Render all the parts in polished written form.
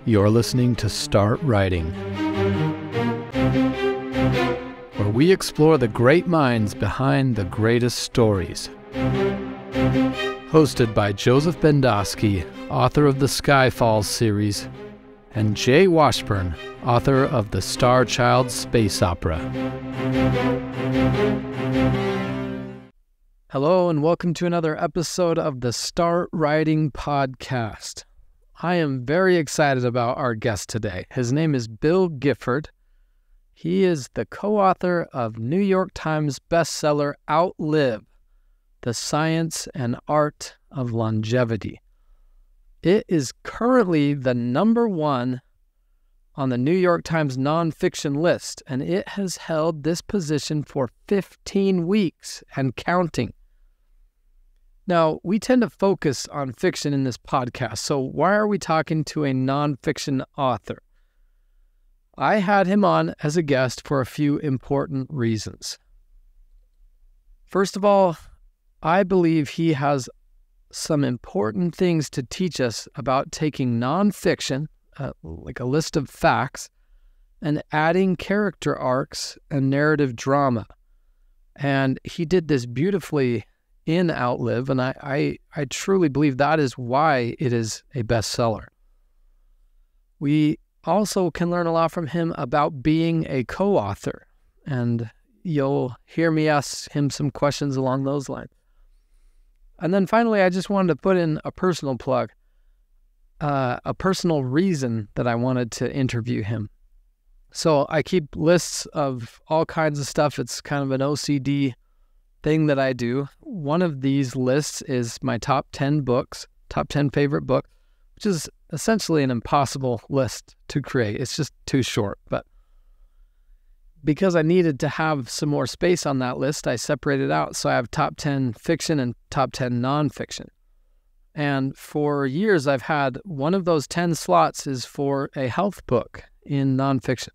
You're listening to Start Writing, where we explore the great minds behind the greatest stories. Hosted by Joseph Bendosky, author of the Sky Falls series, and Jay Washburn, author of the Star Child space opera. Hello and welcome to another episode of the Start Writing podcast. I am very excited about our guest today. His name is Bill Gifford. He is the co-author of NYTimes bestseller OUTLIVE, The Science and Art of Longevity. It is currently the #1 on the NYTimes nonfiction list, and it has held this position for 15 weeks and counting. Now, we tend to focus on fiction in this podcast, so why are we talking to a nonfiction author? I had him on as a guest for a few important reasons. First of all, I believe he has some important things to teach us about taking nonfiction, like a list of facts, and adding character arcs and narrative drama. And he did this beautifully in OUTLIVE, and I truly believe that is why it is a bestseller. We also can learn a lot from him about being a co-author, and you'll hear me ask him some questions along those lines. And then finally, I just wanted to put in a personal plug, a personal reason that I wanted to interview him. So I keep lists of all kinds of stuff. It's kind of an OCD thing that I do. One of these lists is my top 10 books, top 10 favorite books, which is essentially an impossible list to create. It's just too short. But because I needed to have some more space on that list, I separated out. So I have top 10 fiction and top 10 nonfiction. And for years, I've had one of those 10 slots is for a health book in nonfiction.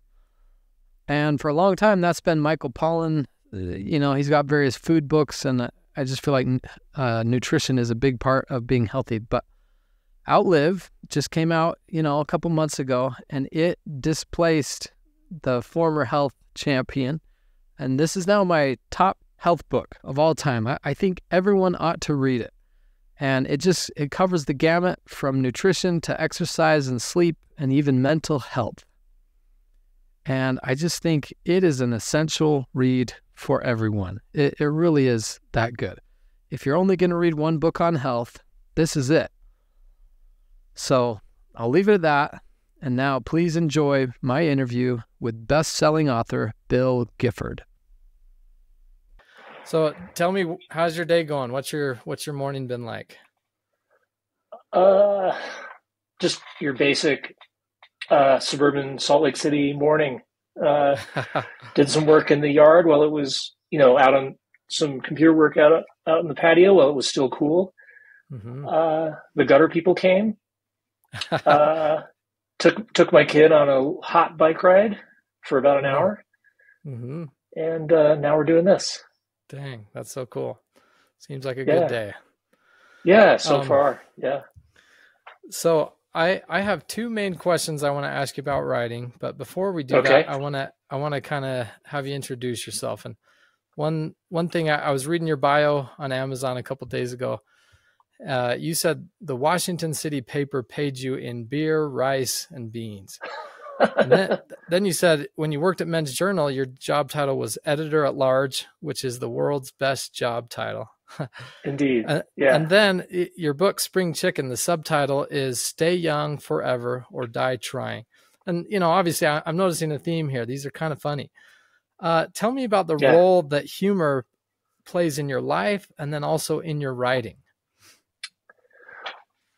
And for a long time, that's been Michael Pollan. You know, he's got various food books, and I just feel like nutrition is a big part of being healthy. But OUTLIVE just came out, a couple months ago, and it displaced the former health champion. And this is now my top health book of all time. I think everyone ought to read it. And it covers the gamut from nutrition to exercise and sleep and even mental health. And I just think it is an essential read for everyone. It really is that good. If you're only going to read one book on health, this is it. So I'll leave it at that. And now please enjoy my interview with best-selling author Bill Gifford. So tell me, how's your day going? What's your morning been like? Just your basic suburban Salt Lake City morning. Did some work in the yard while it was, out on some computer work out in the patio while it was still cool. Mm-hmm. The gutter people came. Took my kid on a hot bike ride for about an hour. Mm-hmm. And now we're doing this. Dang, that's so cool. Seems like a good day. Yeah, so far. Yeah. So I have two main questions I want to ask you about writing, but before we do that, I want to kind of have you introduce yourself. And one thing, I was reading your bio on Amazon a couple days ago. You said the Washington City paper paid you in beer, rice, and beans. And then you said when you worked at Men's Journal, your job title was editor at large, which is the world's best job title. Indeed. Yeah. And then your book, Spring Chicken, the subtitle is Stay Young Forever or Die Trying. And, obviously I'm noticing a theme here. These are kind of funny. Tell me about the role that humor plays in your life and then also in your writing.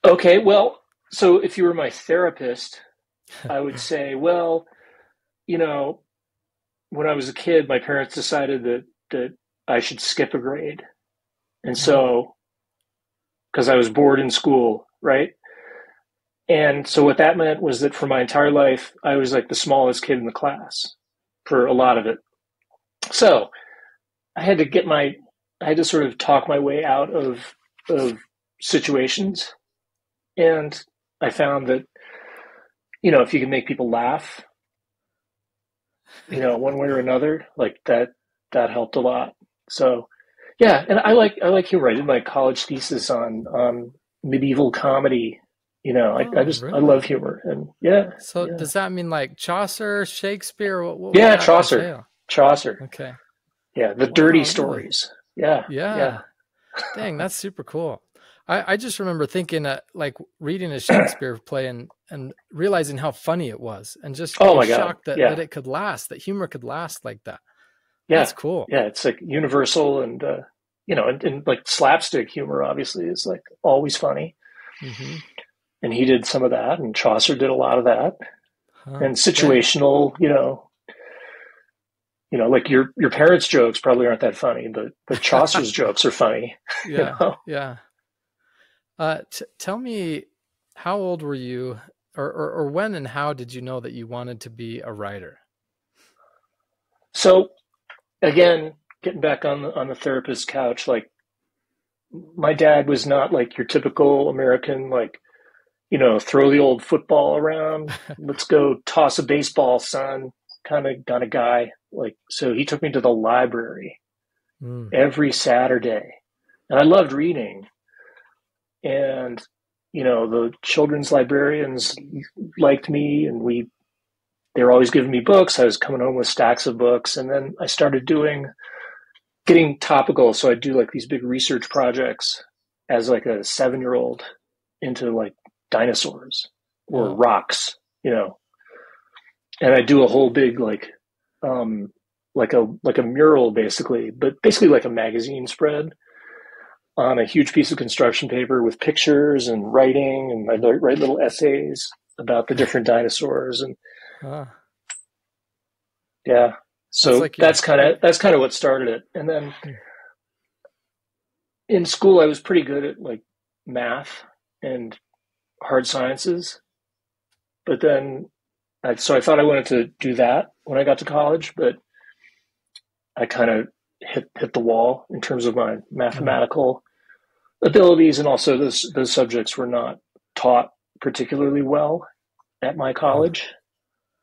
Okay. Well, so if you were my therapist, I would say, well, when I was a kid, my parents decided that I should skip a grade. And so, because I was bored in school, right? And so what that meant was that for my entire life, I was like the smallest kid in the class for a lot of it. So I had to sort of talk my way out of situations. And I found that if you can make people laugh, one way or another, like that helped a lot. So yeah, and I like humor. I did my college thesis on medieval comedy. Oh, I really? love humor, and yeah, So yeah, does that mean like Chaucer, Shakespeare? What would yeah. that Chaucer, entail? Chaucer. Okay. Yeah, the dirty Wow, really? stories. Yeah, yeah. Yeah. Dang, that's super cool. I just remember thinking like reading a Shakespeare play and realizing how funny it was and just Oh being my God. shocked that Yeah, it could last, that humor could last like that. That's yeah, cool. yeah. It's like universal, and and like slapstick humor obviously is like always funny. Mm-hmm. And he did some of that, and Chaucer did a lot of that, Huh. and Dang. situational. Like your parents' jokes probably aren't that funny, but Chaucer's jokes are funny. You Yeah, know. yeah. Tell me, how old were you, or when and how did you know that you wanted to be a writer? So again, getting back on the therapist's couch, like my dad was not like your typical American, like throw the old football around, let's go toss a baseball, son, kind of guy. Like, so he took me to the library Mm. every Saturday, and I loved reading. And the children's librarians liked me, and they were always giving me books. I was coming home with stacks of books, and then I started getting topical. So I'd do like these big research projects as like a 7-year-old into like dinosaurs or Oh, rocks, you know, and I do a whole big um like a mural basically, but basically like a magazine spread on a huge piece of construction paper with pictures and writing, and I'd write little essays about the different dinosaurs. And huh. yeah, That's so like your that's kind of what started it. And then in school I was pretty good at like math and hard sciences, but then so I thought I wanted to do that when I got to college, but I kind of hit the wall in terms of my mm, mathematical abilities, and also those subjects were not taught particularly well at my huh. college.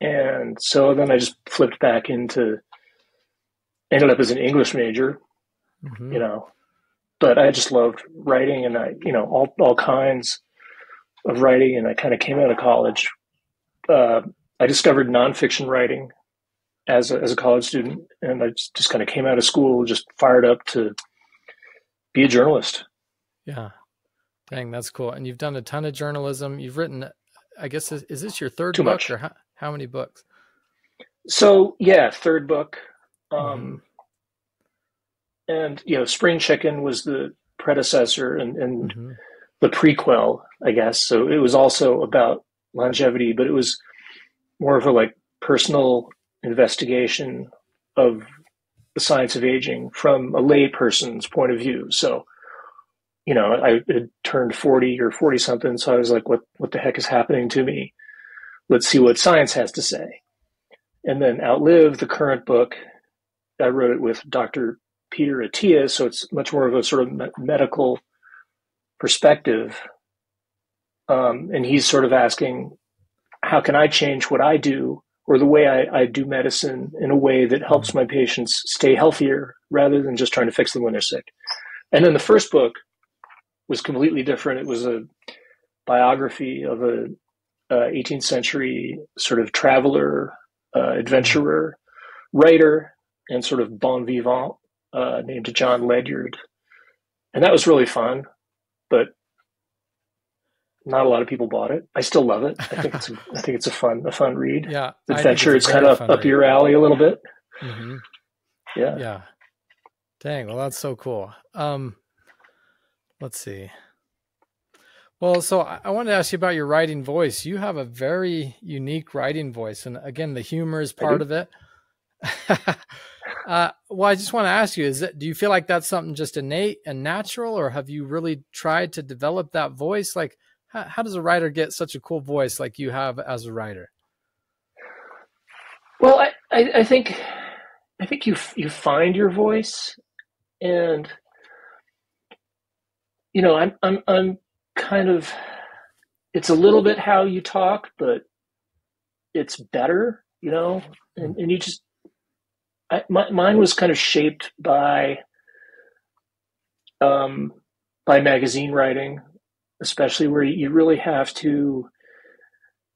And so then I just flipped back ended up as an English major, Mm-hmm. you know, but I just loved writing, and all kinds of writing. And I kind of came out of college. Uh, I discovered nonfiction writing as a college student, and I just kind of came out of school just fired up to be a journalist. Yeah. Dang, that's cool. And you've done a ton of journalism. You've written, I guess, is this your third Too book, much. or how many books? So yeah, third book. Mm-hmm. Um, and Spring Chicken was the predecessor, and Mm-hmm. the prequel, I guess. So it was also about longevity, but it was more of a like personal investigation of the science of aging from a lay person's point of view. So I had turned 40 or 40 something, so I was like, what the heck is happening to me? Let's see what science has to say. And then Outlive, the current book, I wrote it with Dr. Peter Attia, so it's much more of a sort of medical perspective. And he's sort of asking, how can I change what I do, or the way I do medicine, in a way that helps Mm. my patients stay healthier rather than just trying to fix them when they're sick? And then the first book was completely different. It was a biography of a 18th century sort of traveler, Mm. adventurer, writer, and sort of bon vivant named John Ledyard. And that was really fun, but not a lot of people bought it. I still love it. I think it's a fun read. Yeah, I think it's Adventure. a It's kind very of fun up read. your alley a little bit. Mm-hmm. Yeah. Yeah. Dang, well, that's so cool. Let's see. Well, so I wanted to ask you about your writing voice. You have a very unique writing voice, and again, the humor is I part do. of it. Well, I just want to ask you: do you feel like that's something just innate and natural, or have you really tried to develop that voice? Like, how does a writer get such a cool voice like you have as a writer? Well, I think you find your voice, and I'm kind of, it's a little bit how you talk, but it's better, and you just, mine was kind of shaped by magazine writing, especially where you really have to,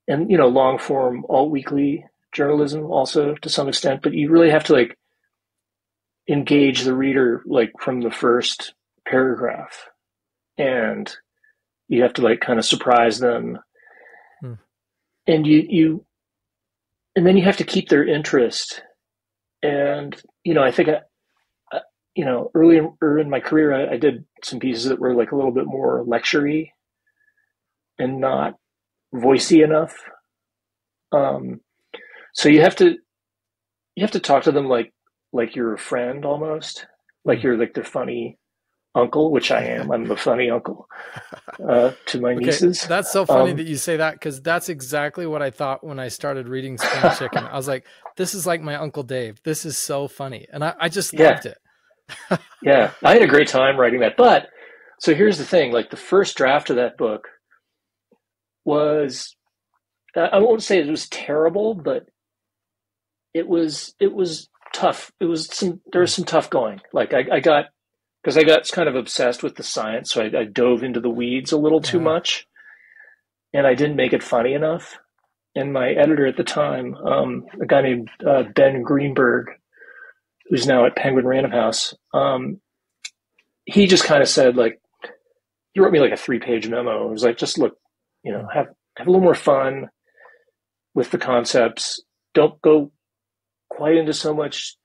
and long form alt weekly journalism also to some extent, but you really have to like engage the reader like from the first paragraph, and you have to like kind of surprise them, and and then you have to keep their interest. And I think earlier in my career, I did some pieces that were like a little bit more lecture-y and not voicey enough. So you have to talk to them like you're a friend almost, like you're like the funny uncle, which I am. I'm the funny uncle to my nieces. That's so funny that you say that, because that's exactly what I thought when I started reading Spring Chicken. I was like, this is like my Uncle Dave. This is so funny. And I just loved it. Yeah, I had a great time writing that. But so here's the thing, like the first draft of that book was, I won't say it was terrible, but it was tough. There was some tough going. Like I got kind of obsessed with the science. So I dove into the weeds a little too much, and I didn't make it funny enough. And my editor at the time, a guy named Ben Greenberg, who's now at Penguin Random House, he just kind of said, like, he wrote me like a 3-page memo. It was like, just look, have a little more fun with the concepts. Don't go quite into so much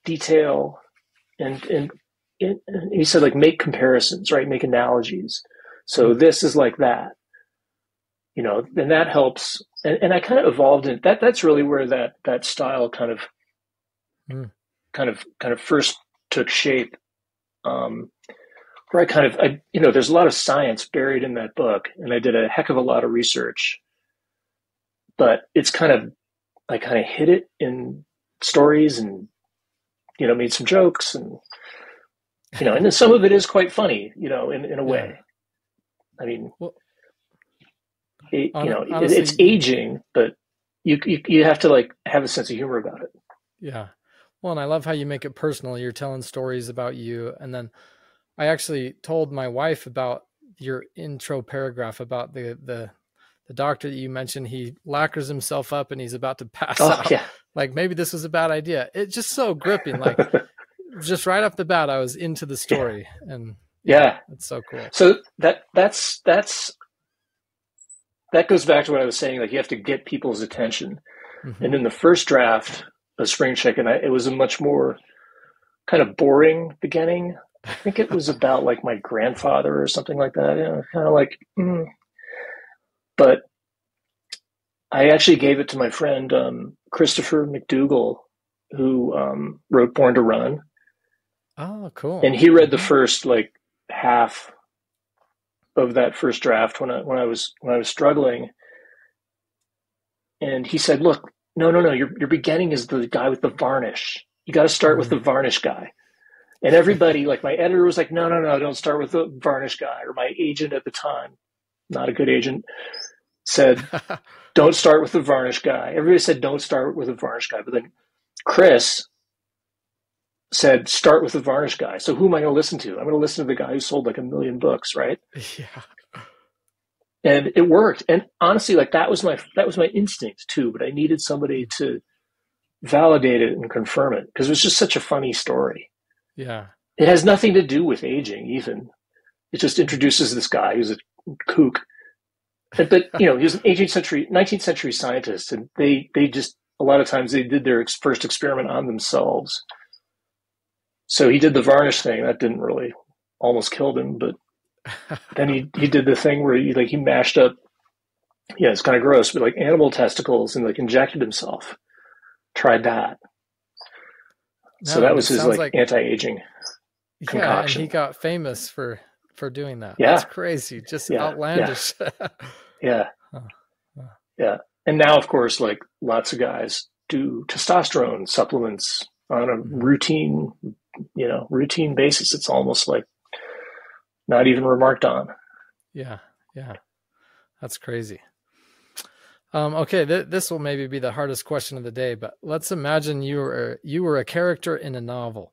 detail. And he said, like, make comparisons, right? Make analogies. So this is like that, and that helps. And I kind of evolved in that. That's really where that style kind of first took shape. Where there's a lot of science buried in that book, and I did a heck of a lot of research, but I kind of hid it in stories and, made some jokes and, and then some of it is quite funny, in a way. I mean, honestly, it's aging, but you have to like have a sense of humor about it. Yeah. Well, and I love how you make it personal. You're telling stories about you. And then I actually told my wife about your intro paragraph about the doctor that you mentioned. He lacquers himself up and he's about to pass out. Yeah. Like, maybe this was a bad idea. It's just so gripping. Like, just right off the bat, I was into the story. And it's so cool. So that goes back to what I was saying. Like, you have to get people's attention. Mm-hmm. And in the first draft of Spring Chicken, it was a much more kind of boring beginning. I think it was about like my grandfather or something like that. Kind of like, But I actually gave it to my friend, Christopher McDougall, who wrote Born to Run. Oh, cool. And he read the first like half of that first draft when I was struggling. And he said, look, no, your beginning is the guy with the varnish. You got to start with the varnish guy. And everybody, like my editor was like, no, don't start with the varnish guy. Or my agent at the time, not a good agent, said, don't start with the varnish guy. Everybody said, don't start with the varnish guy. But then Chris said, start with the varnish guy. So who am I going to listen to? I'm going to listen to the guy who sold like 1 million books, right? Yeah. And it worked. And honestly, like that was my instinct too, but I needed somebody to validate it and confirm it because it was just such a funny story. Yeah. It has nothing to do with aging even. It just introduces this guy who's a kook. But he was an 19th century scientist, and they just, a lot of times they did their first experiment on themselves. So he did the varnish thing. That didn't really, almost killed him, but then he did the thing where he mashed up, it's kind of gross, but like animal testicles and like injected himself. Tried that. No, so that was his like anti-aging concoction. And he got famous for doing that. Yeah. That's crazy. Just outlandish. Yeah. Yeah. And now, of course, like lots of guys do testosterone supplements on a routine basis. It's almost like not even remarked on. Yeah. Yeah. That's crazy. Okay, this will maybe be the hardest question of the day, but let's imagine you were a character in a novel.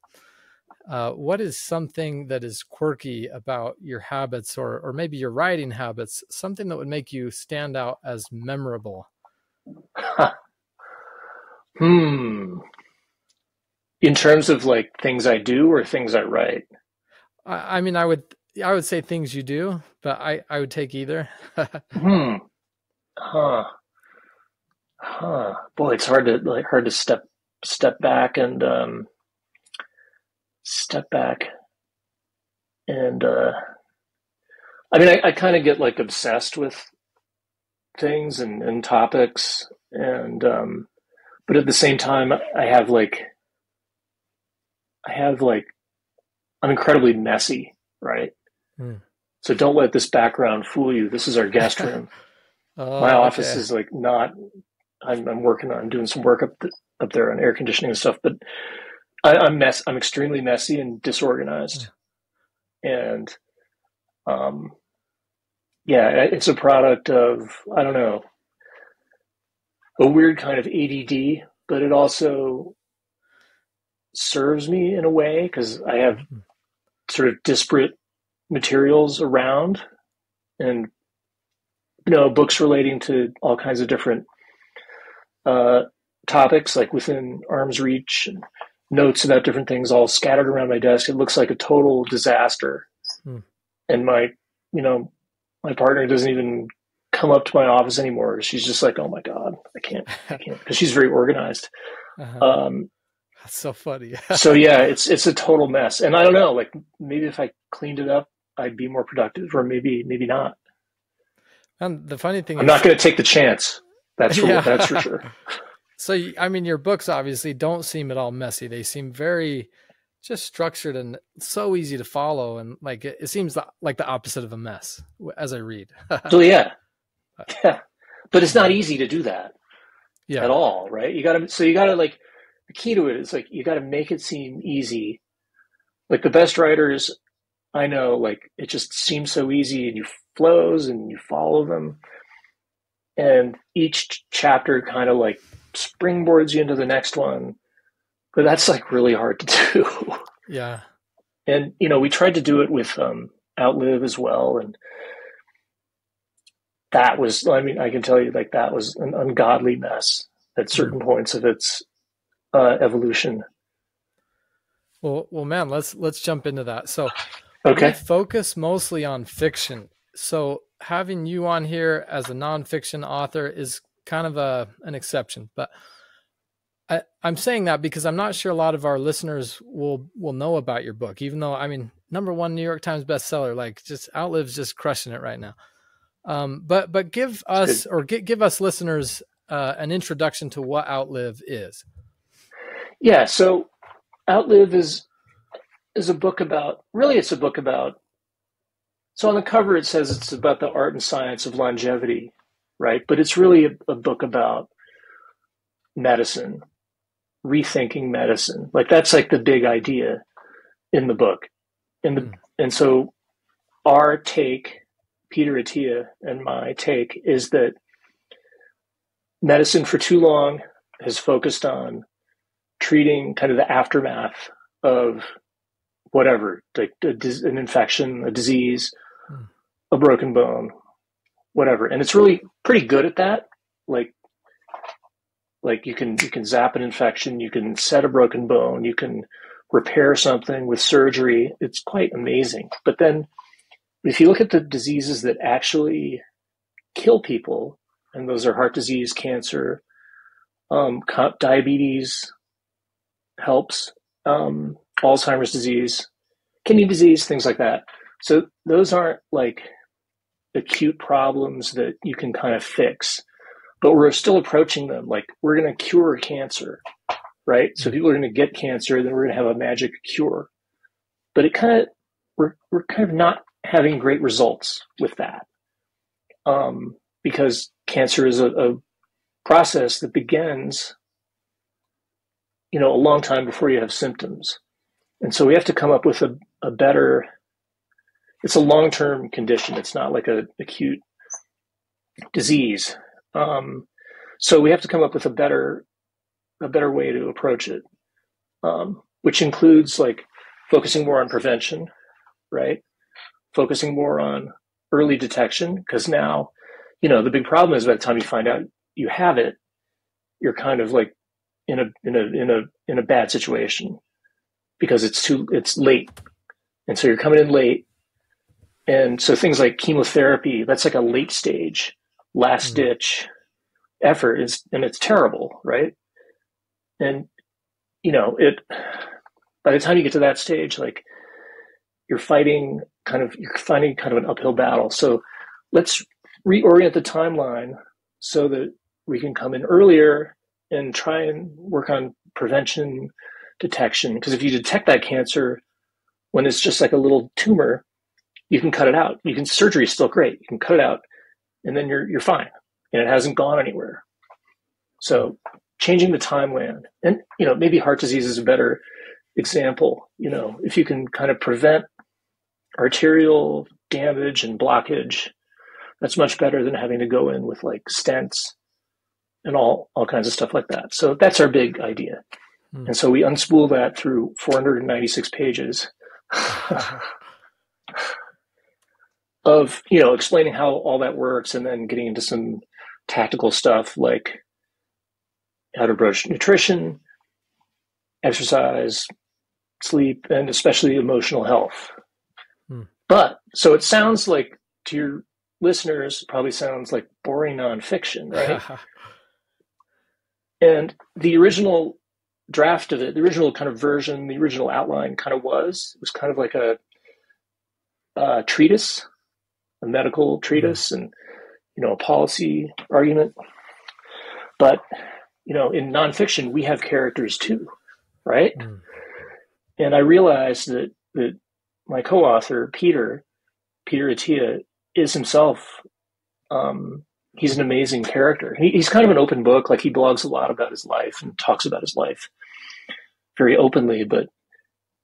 What is something that is quirky about your habits or maybe your writing habits, something that would make you stand out as memorable? Hmm. In terms of like things I do or things I write? I mean, I would say things you do, but I would take either. Hmm. Huh. Huh. Boy, it's hard to step back and step back and I mean I kind of get like obsessed with things and topics and but at the same time I have like I'm incredibly messy, right? Hmm. So don't let this background fool you. This is our guest room. My Oh, office okay. is like not. I'm working on doing some work up there on air conditioning and stuff, but I'm extremely messy and disorganized, and um, yeah, it's a product of I don't know a weird kind of ADD, but it also serves me in a way because I have sort of disparate materials around and books relating to all kinds of different uh, topics like within arm's reach and notes about different things all scattered around my desk. It looks like a total disaster. Hmm. And you know, my partner doesn't even come up to my office anymore. She's just like, oh my God, I can't, because she's very organized. Uh-huh. Um, That's so funny. so yeah, it's a total mess. And I don't know, like maybe if I cleaned it up, I'd be more productive, or maybe not. And the funny thing I'm not is, going to take the chance. That's for yeah. sure. So, I mean, your books obviously don't seem at all messy. They seem very just structured and so easy to follow. And like, it seems like the opposite of a mess as I read. So yeah, but it's not Mhm. easy to do that at Yeah. all, right? You gotta like the key to it is like you gotta make it seem easy. Like the best writers I know, like it just seems so easy and you flows and you follow them, and each chapter kind of like springboards you into the next one. But that's like really hard to do. Yeah. And we tried to do it with Outlive as well, and that was I mean I can tell you like that was an ungodly mess at Hmm. certain points of its evolution. Well, man, let's jump into that. So we Okay. focus mostly on fiction. So having you on here as a nonfiction author is kind of an exception, but I'm saying that because I'm not sure a lot of our listeners will know about your book, even though I mean, #1 New York Times bestseller, like just Outlive's just crushing it right now. But give That's good. us or give us listeners an introduction to what Outlive is. Yeah. So Outlive is a book about really it's a book about so on the cover it says it's about the art and science of longevity, right? But it's really a book about medicine, rethinking medicine. Like that's like the big idea in the book. Hmm. And so our take, Peter Attia and my take is that medicine for too long has focused on treating kind of the aftermath of whatever, like an infection, a disease, Hmm. a broken bone, whatever. And it's really pretty good at that. Like you can zap an infection, you can set a broken bone, you can repair something with surgery. It's quite amazing. But then if you look at the diseases that actually kill people, and those are heart disease, cancer, diabetes helps, Alzheimer's disease, kidney disease, things like that. So those aren't like acute problems that you can kind of fix, but we're still approaching them like we're going to cure cancer, right? So people are going to get cancer, then we're going to have a magic cure. But it kind of we're kind of not having great results with that, because cancer is a process that begins, a long time before you have symptoms, and so we have to come up with a better. It's a long term condition. It's not like a acute disease. So we have to come up with a better way to approach it, which includes like focusing more on prevention, right? Focusing more on early detection, because now, the big problem is by the time you find out you have it, you're kind of like in a bad situation because it's late, and so you're coming in late, and so things like chemotherapy, that's like a late stage, last ditch effort, and it's terrible, right? And by the time you get to that stage, like you're finding kind of an uphill battle. So let's reorient the timeline so that we can come in earlier and try and work on prevention, detection. Because if you detect that cancer when it's just like a little tumor, you can cut it out. Surgery is still great. You can cut it out, and then you're fine, and it hasn't gone anywhere. So changing the timeline, and maybe heart disease is a better example. If you can kind of prevent arterial damage and blockage, that's much better than having to go in with like stents and all kinds of stuff like that. So that's our big idea. And so we unspool that through 496 pages of, explaining how all that works, and then getting into some tactical stuff like how to approach nutrition, exercise, sleep, and especially emotional health. But so it sounds like, to your listeners, probably sounds like boring nonfiction, right? And the original draft of it, the original kind of version, the original outline kind of was kind of like a treatise, a medical treatise, and a policy argument. But in nonfiction, we have characters too, right? And I realized that my co-author, Peter Attia, is himself, he's an amazing character. He's kind of an open book. Like, he blogs a lot about his life and talks about his life very openly, but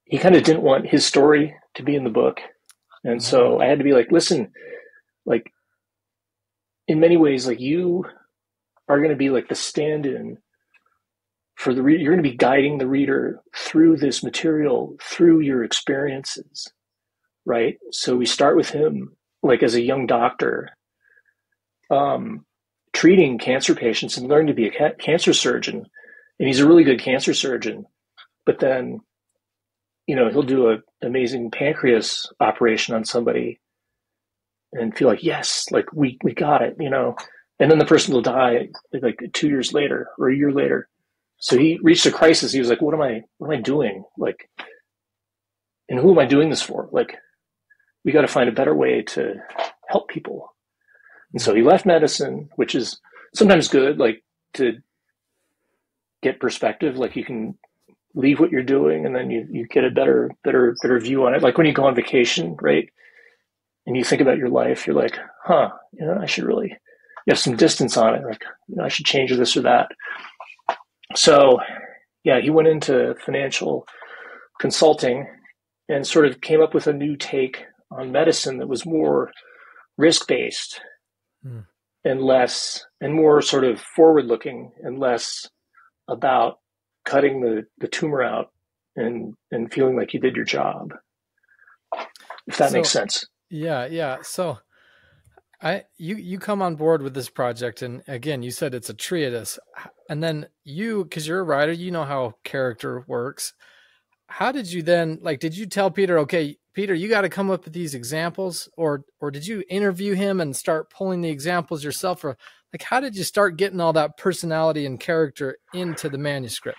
he kind of didn't want his story to be in the book. And so I had to be like, listen, like, in many ways, like, you are going to be like the stand-in for the reader. You're going to be guiding the reader through this material, through your experiences, right? So we start with him, like, as a young doctor, treating cancer patients and learning to be a cancer surgeon. And he's a really good cancer surgeon. But then, he'll do an amazing pancreas operation on somebody and feel like, yes, like we got it, and then the person will die like 2 years later or a year later. So he reached a crisis. He was like, what am I doing? Like, and who am I doing this for? Like, we got to find a better way to help people. And so he left medicine, which is sometimes good, like, to get perspective. Like, you can leave what you're doing and then you get a better view on it. Like when you go on vacation, right? And you think about your life, you're like, I should really, you have some distance on it. Like, I should change this or that. So yeah, he went into financial consulting and sort of came up with a new take on medicine that was more risk-based and more sort of forward-looking and less about cutting the tumor out and feeling like you did your job, if that makes sense. Yeah. So you come on board with this project, and again, you said it's a treatise, and then because you're a writer, you know how character works. How did you then, like, did you tell Peter, okay, Peter, you got to come up with these examples, or did you interview him and start pulling the examples yourself? Or like, how did you start getting all that personality and character into the manuscript?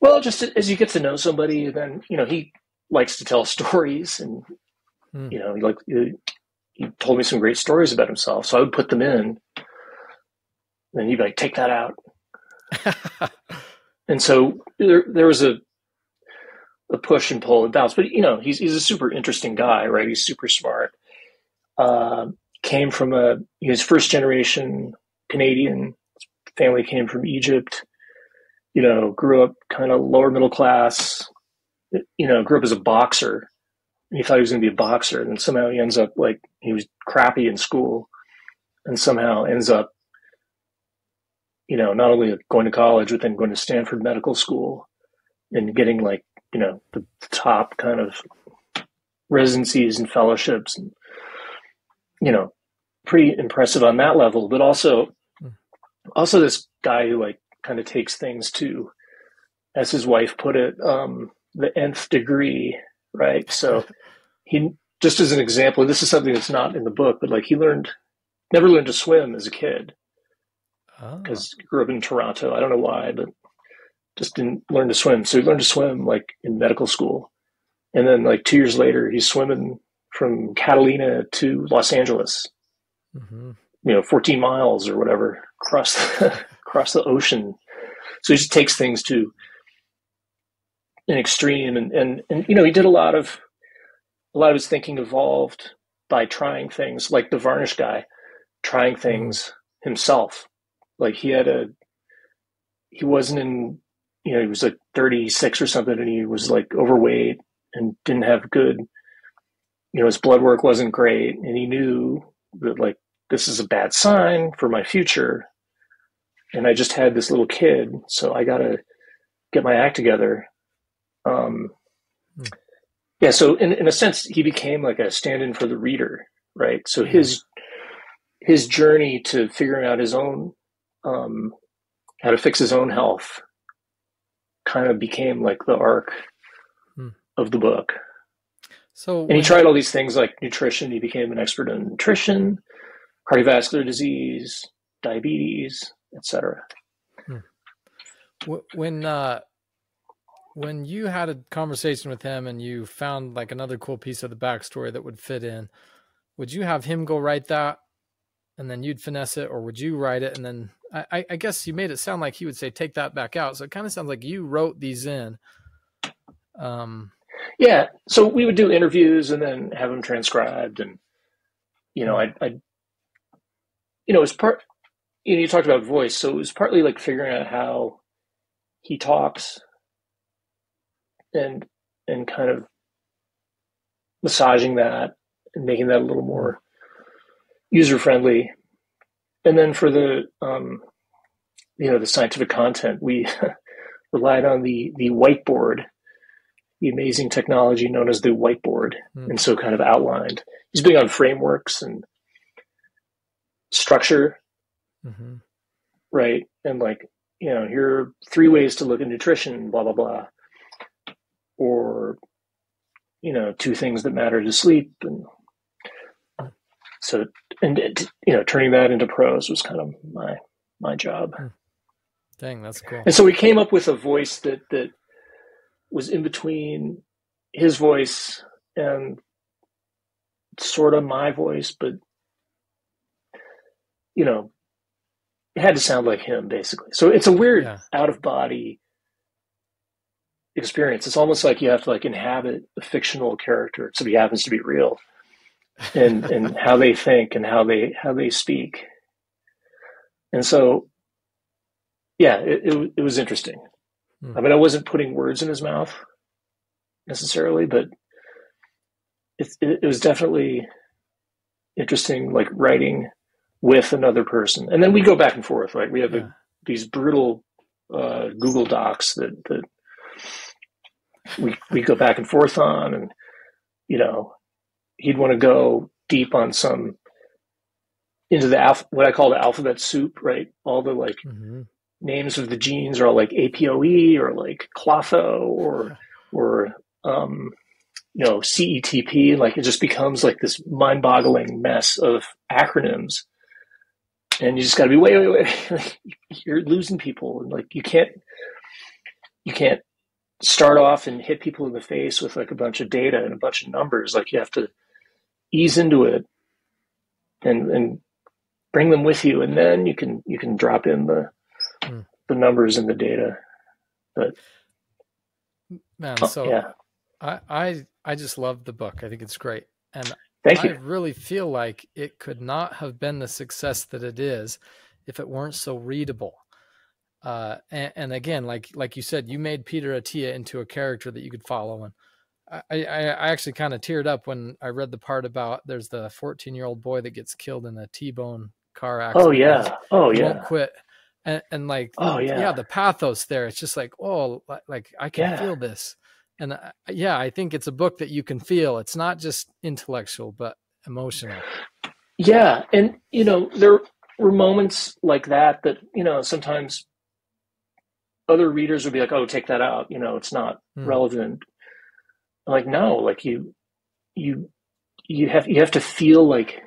Well, just as you get to know somebody, then, he likes to tell stories, and, he told me some great stories about himself. So I would put them in, and then he'd be like, take that out. And so there was a push and pull and bounce, but he's a super interesting guy, right? He's super smart. Came from his first generation Canadian family, came from Egypt, grew up kind of lower middle class, grew up as a boxer. And he thought he was going to be a boxer. And then somehow he ends up, like, he was crappy in school and somehow ends up not only going to college, but then going to Stanford Medical School and getting like, the top kind of residencies and fellowships and, pretty impressive on that level, but also this guy who like kind of takes things to, as his wife put it, the nth degree, right? So he, just as an example, this is something that's not in the book, but like he never learned to swim as a kid because he grew up in Toronto. I don't know why, but just didn't learn to swim. So he learned to swim like in medical school. And then like 2 years later, he's swimming from Catalina to Los Angeles, 14 miles or whatever across the ocean. So he just takes things to an extreme. And he did a lot of his thinking evolved by trying things, like the varnish guy, trying things himself. Like he wasn't in, he was like 36 or something, and he was like overweight and didn't have good, his blood work wasn't great. And he knew that like, this is a bad sign for my future. And I just had this little kid, so I got to get my act together. Yeah. So in a sense, he became like a stand-in for the reader, right? So his journey to figuring out his own, how to fix his own health kind of became like the arc of the book. And he tried all these things like nutrition. He became an expert in nutrition, cardiovascular disease, diabetes, etc. When you had a conversation with him and you found like another cool piece of the backstory that would fit in, would you have him go write that and then you'd finesse it, or would you write it? And then I guess you made it sound like he would say, take that back out. So it kind of sounds like you wrote these in. Yeah. So we would do interviews and then have them transcribed. And, it was you talked about voice. So it was partly like figuring out how he talks and kind of massaging that and making that a little more user-friendly. And then for the, the scientific content, we relied on the whiteboard, the amazing technology known as the whiteboard. And so kind of outlined. He's big on frameworks and structure, right? And like, here are 3 ways to look at nutrition, blah, blah, blah. Or, 2 things that matter to sleep. And so, turning that into prose was kind of my job. Dang, that's cool. And so we came up with a voice that was in between his voice and sort of my voice, but, it had to sound like him basically. So it's a weird out of body experience. It's almost like you have to like inhabit a fictional character. So he happens to be real and how they think and how they speak. And so, it was interesting. I mean, I wasn't putting words in his mouth necessarily, but it was definitely interesting, like writing with another person. And then we go back and forth, right? We have these brutal Google Docs that we go back and forth on, and he'd want to go deep on into the what I call the alphabet soup, right? All the like names of the genes are all like APOE or like clotho or CETP. Like it just becomes like this mind-boggling mess of acronyms, and you just got to be wait. Like, you're losing people, and like you can't start off and hit people in the face with like a bunch of data and a bunch of numbers. Like you have to ease into it and bring them with you, and then you can drop in the numbers and the data. But man, I just love the book. I think it's great, and thank you. I really feel like it could not have been the success that it is if it weren't so readable. And again, like you said, you made Peter Attia into a character that you could follow. And I actually kind of teared up when I read the part about there's the 14-year-old boy that gets killed in a T-bone car accident. Oh yeah. He won't quit and like, Oh yeah, yeah. the pathos there. It's just like, oh, like I can Yeah. feel this. And yeah, I think it's a book that you can feel. It's not just intellectual, but emotional. Yeah. And, there were moments like that, sometimes other readers would be like, oh, take that out. It's not Hmm. relevant. I'm like, no, like you, you have to feel like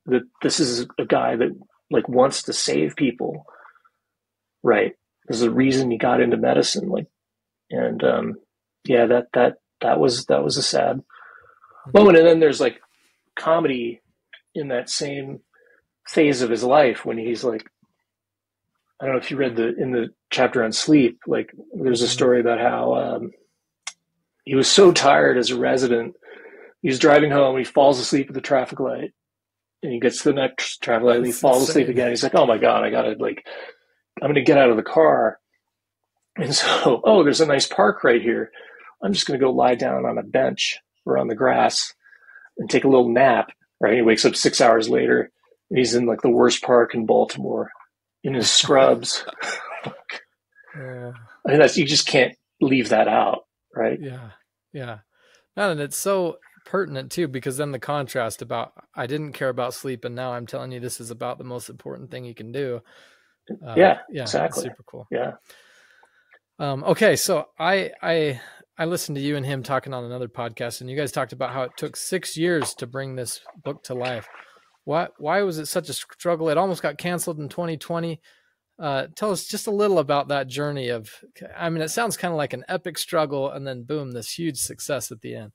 that this is a guy that like wants to save people. Right. There's a reason he got into medicine. Like, and, yeah, that was a sad moment. And then there's like comedy in that same phase of his life when he's like, I don't know if you read in the chapter on sleep, like there's a Mm-hmm. story about how he was so tired as a resident. He's driving home, he falls asleep at the traffic light, and he gets to the next traffic light and he That's falls asleep insane. again. He's like, oh my God, I'm going to get out of the car. And so, oh, there's a nice park right here. I'm just going to go lie down on a bench or on the grass and take a little nap. Right. He wakes up 6 hours later and he's in like the worst park in Baltimore in his scrubs. Yeah. I mean, you just can't leave that out. Right. Yeah. Yeah. And it's so pertinent too, because then the contrast about, I didn't care about sleep, and now I'm telling you this is about the most important thing you can do. Yeah, Yeah, it's exactly. super cool. Yeah. Okay, so I listened to you and him talking on another podcast, and you guys talked about how it took 6 years to bring this book to life. Why was it such a struggle? It almost got canceled in 2020. Tell us just a little about that journey of, I mean, it sounds kind of like an epic struggle, and then boom, this huge success at the end.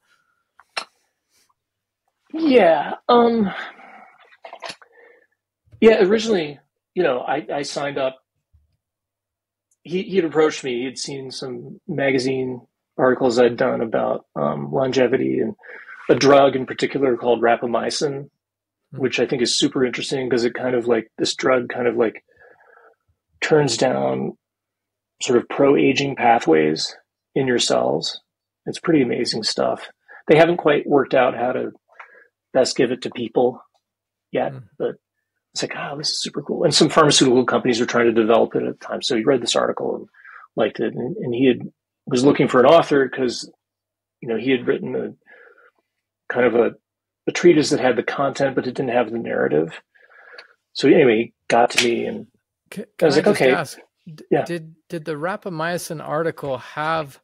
Yeah. Yeah, originally, I signed up. He'd approached me. He'd seen some magazine articles I'd done about longevity and a drug in particular called rapamycin, which I think is super interesting because it kind of like this drug kind of like turns down sort of pro-aging pathways in your cells. It's pretty amazing stuff. They haven't quite worked out how to best give it to people yet, but it's like, oh, this is super cool. And some pharmaceutical companies were trying to develop it at the time. So he read this article and liked it. And was looking for an author because, he had written a kind of a treatise that had the content, but it didn't have the narrative. So anyway, he got to me and I was like, okay. Ask, yeah. Did the rapamycin article have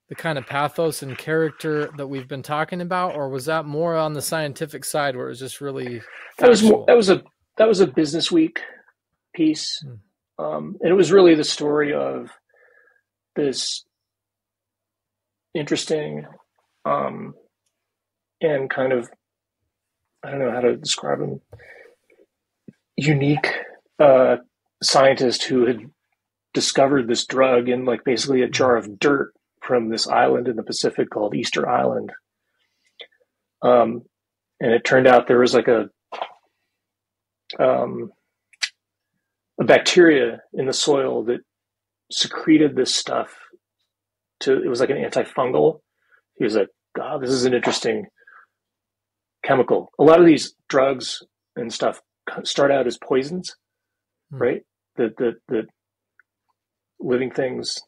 the kind of pathos and character that we've been talking about, or was that more on the scientific side where it was just really factual? That was a Business Week piece. And it was really the story of this interesting and kind of, I don't know how to describe him, unique scientist who had discovered this drug in like basically a jar of dirt from this island in the Pacific called Easter Island. And it turned out there was like a bacteria in the soil that secreted this stuff it was like an antifungal. He was like, oh, this is an interesting chemical. A lot of these drugs and stuff start out as poisons, right? That living things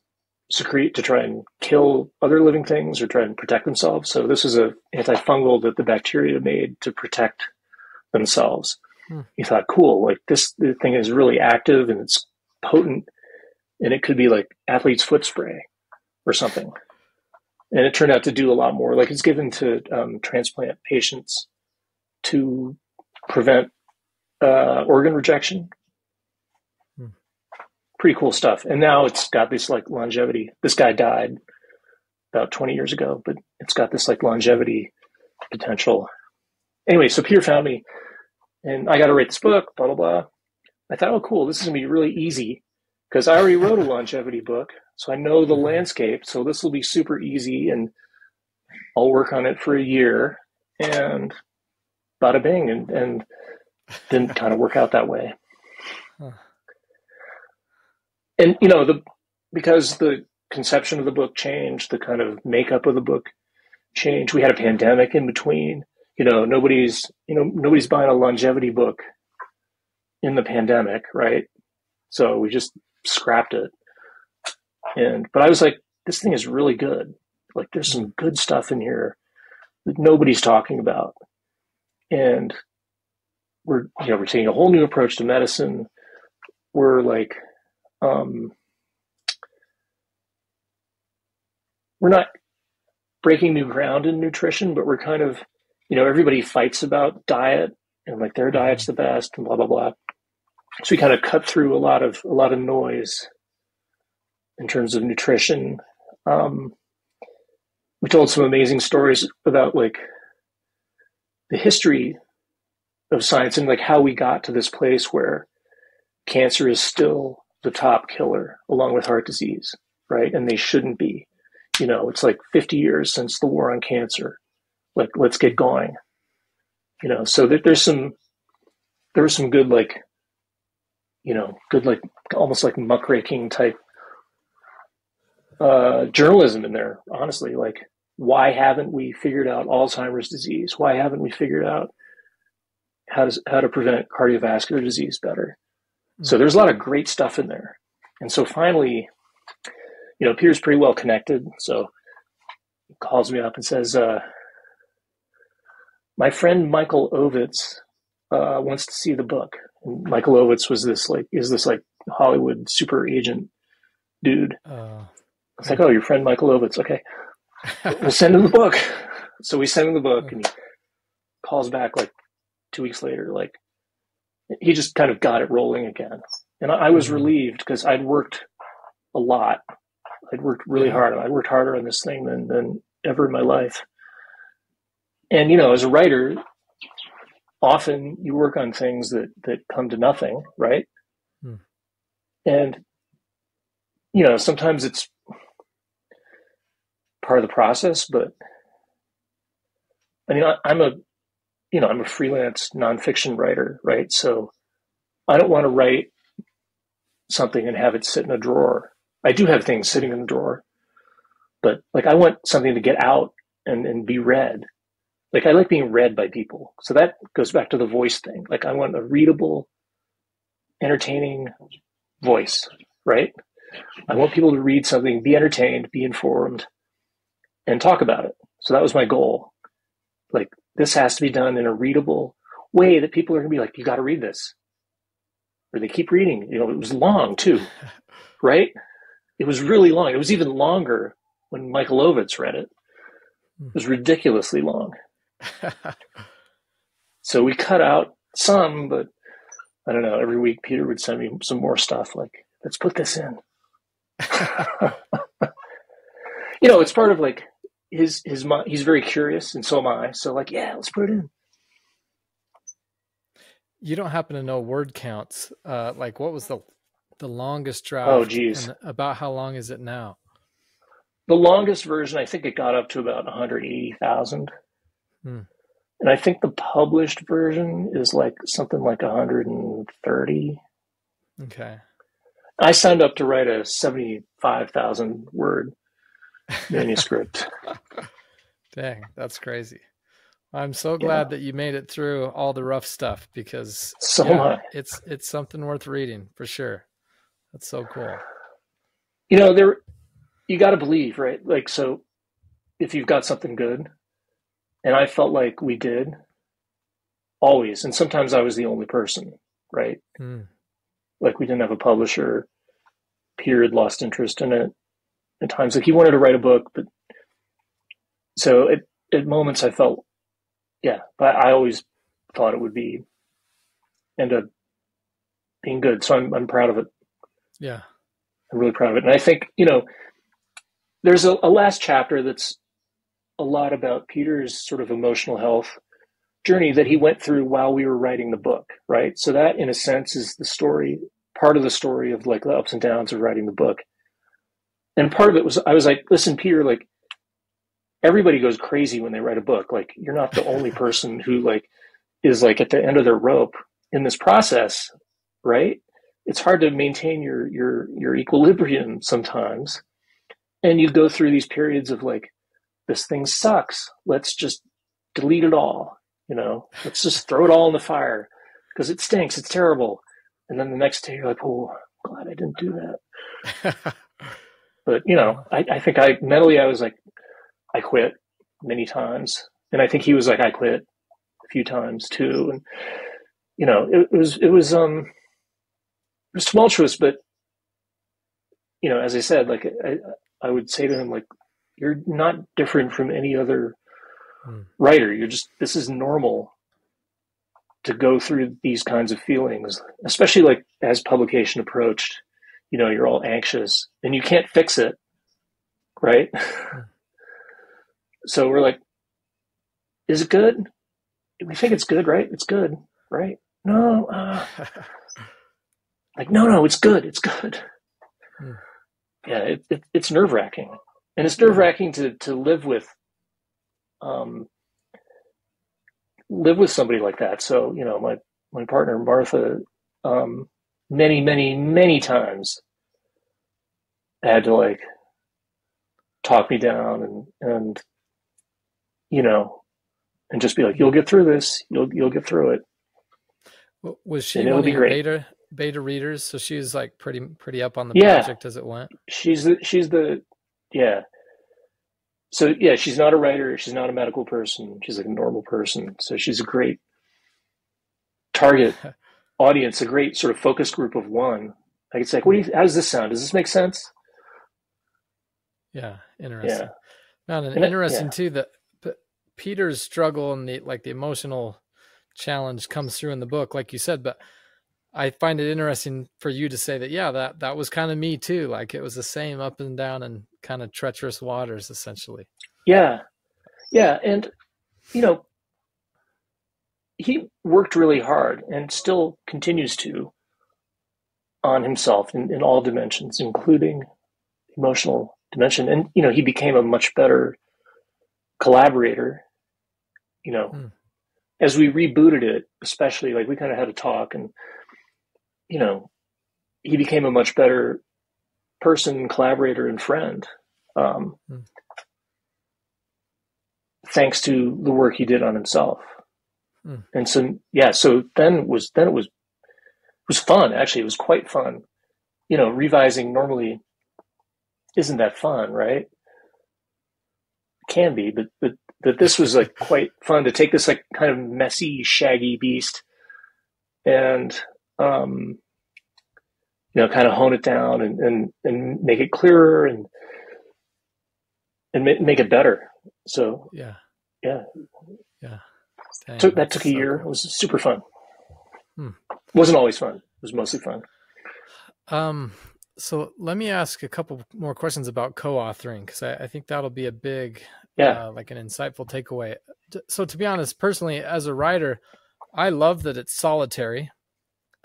secrete to try and kill other living things or try and protect themselves. So this is an antifungal that the bacteria made to protect themselves. He thought, cool, like this thing is really active and it's potent, and it could be like athlete's foot spray or something. And it turned out to do a lot more. Like it's given to transplant patients to prevent organ rejection. Pretty cool stuff. And now it's got this like longevity. This guy died about 20 years ago, but it's got this like longevity potential. Anyway, so Peter found me and I got to write this book, blah, blah, blah. I thought, oh, cool, this is going to be really easy because I already wrote a longevity book. So I know the landscape. So this will be super easy and I'll work on it for a year and bada bing, and didn't kind of work out that way. And, because the conception of the book changed, the kind of makeup of the book changed. We had a pandemic in between. Nobody's buying a longevity book in the pandemic, right? So we just scrapped it. But I was like, this thing is really good. Like there's some good stuff in here that nobody's talking about. And we're taking a whole new approach to medicine. We're like, we're not breaking new ground in nutrition, but we're kind of, everybody fights about diet and like their diet's the best and blah, blah, blah. So we kind of cut through a lot of noise in terms of nutrition. We told some amazing stories about like the history of science and like how we got to this place where cancer is still the top killer along with heart disease, right? And they shouldn't be. It's like 50 years since the war on cancer. Like, let's get going. So there was some good, like, good, like, almost like muckraking type journalism in there, honestly. Like, why haven't we figured out Alzheimer's disease? Why haven't we figured out how to prevent cardiovascular disease better? So there's a lot of great stuff in there. And so finally, Peter's pretty well connected. So he calls me up and says, my friend Michael Ovitz wants to see the book. And Michael Ovitz is this Hollywood super agent dude. It's like, oh, your friend Michael Ovitz. Okay. We'll send him the book. So we send him the book and he calls back like 2 weeks later. Like he just kind of got it rolling again. And I was relieved because I'd worked a lot. I'd worked really hard. I worked harder on this thing than ever in my life. And, as a writer, often you work on things that come to nothing, right? And, sometimes it's part of the process, but I mean, I'm a freelance nonfiction writer, right? So I don't want to write something and have it sit in a drawer. I do have things sitting in the drawer, but like I want something to get out and be read. Like I like being read by people. So that goes back to the voice thing. Like I want a readable, entertaining voice, right? I want people to read something, be entertained, be informed, and talk about it. So that was my goal. Like this has to be done in a readable way that people are going to be like, you got to read this. Or they keep reading. It was long too, right? It was really long. It was even longer when Michael Ovitz read it. It was ridiculously long. So we cut out some, but I don't know. Every week Peter would send me some more stuff like, let's put this in. It's part of like his mind. He's very curious and so am I. So like, yeah, let's put it in. You don't happen to know word counts. Like what was the longest draft? Oh, geez. And about how long is it now? The longest version, I think it got up to about 180,000. And I think the published version is like something like 130. Okay. I signed up to write a 75,000 word manuscript. Dang, that's crazy. I'm so glad that you made it through all the rough stuff because it's something worth reading for sure. That's so cool. You got to believe, right? Like, so if you've got something good, and I felt like we did always, and sometimes I was the only person, right? Like we didn't have a publisher. Peter had lost interest in it at times. Like he wanted to write a book, but so at moments I felt, but I always thought it would end up being good. So I'm proud of it. Yeah. I'm really proud of it. And I think, there's a last chapter that's a lot about Peter's sort of emotional health journey that he went through while we were writing the book, right? So that in a sense is the story, part of the story of like the ups and downs of writing the book. And part of it was, I was like, listen, Peter, like everybody goes crazy when they write a book. Like you're not the only person who like is like at the end of their rope in this process, right? It's hard to maintain your equilibrium sometimes. And you go through these periods of like, this thing sucks. Let's just delete it all. Let's just throw it all in the fire because it stinks. It's terrible. And then the next day you're like, oh, glad I didn't do that. But, I think mentally I was like, I quit many times. And I think he was like, I quit a few times too. And, it was tumultuous, but, as I said, like, I would say to him, like, you're not different from any other writer. This is normal to go through these kinds of feelings, especially like as publication approached, you're all anxious and you can't fix it. Right. So we're like, is it good? We think it's good, right? It's good, right? No, like, no, it's good. It's good. Yeah. It's nerve wracking, and it's nerve wracking to live with somebody like that. So, my partner, Martha, many, many, many times had to like talk me down and and just be like, you'll get through this. You'll get through it. Was she one of your beta readers? So she was like pretty up on the project as it went. She's the yeah. So yeah, she's not a writer. She's not a medical person. She's like a normal person. So she's a great target audience, a great sort of focus group of one. Like, it's like, how does this sound? Does this make sense? Yeah. Interesting. Yeah. And interesting too, that Peter's struggle and the emotional challenge comes through in the book, like you said, but I find it interesting for you to say that, that was kind of me too. Like, it was the same up and down and kind of treacherous waters, essentially. Yeah. Yeah. And, he worked really hard and still continues to on himself in all dimensions, including emotional dimension. And, he became a much better collaborator, as we rebooted it, especially, like, we kind of had a talk, and, he became a much better person, collaborator, and friend. Thanks to the work he did on himself. And so, so then it was fun. Actually, it was quite fun. Revising normally isn't that fun, right? It can be, but this was like quite fun to take this like kind of messy, shaggy beast and, kind of hone it down and make it clearer and make it better. So yeah. Dang, that took a year. Cool. It was super fun. Wasn't always fun. It was mostly fun. So let me ask a couple more questions about co-authoring, because I think that'll be a big, like an insightful takeaway. So to be honest, personally, as a writer, I love that it's solitary.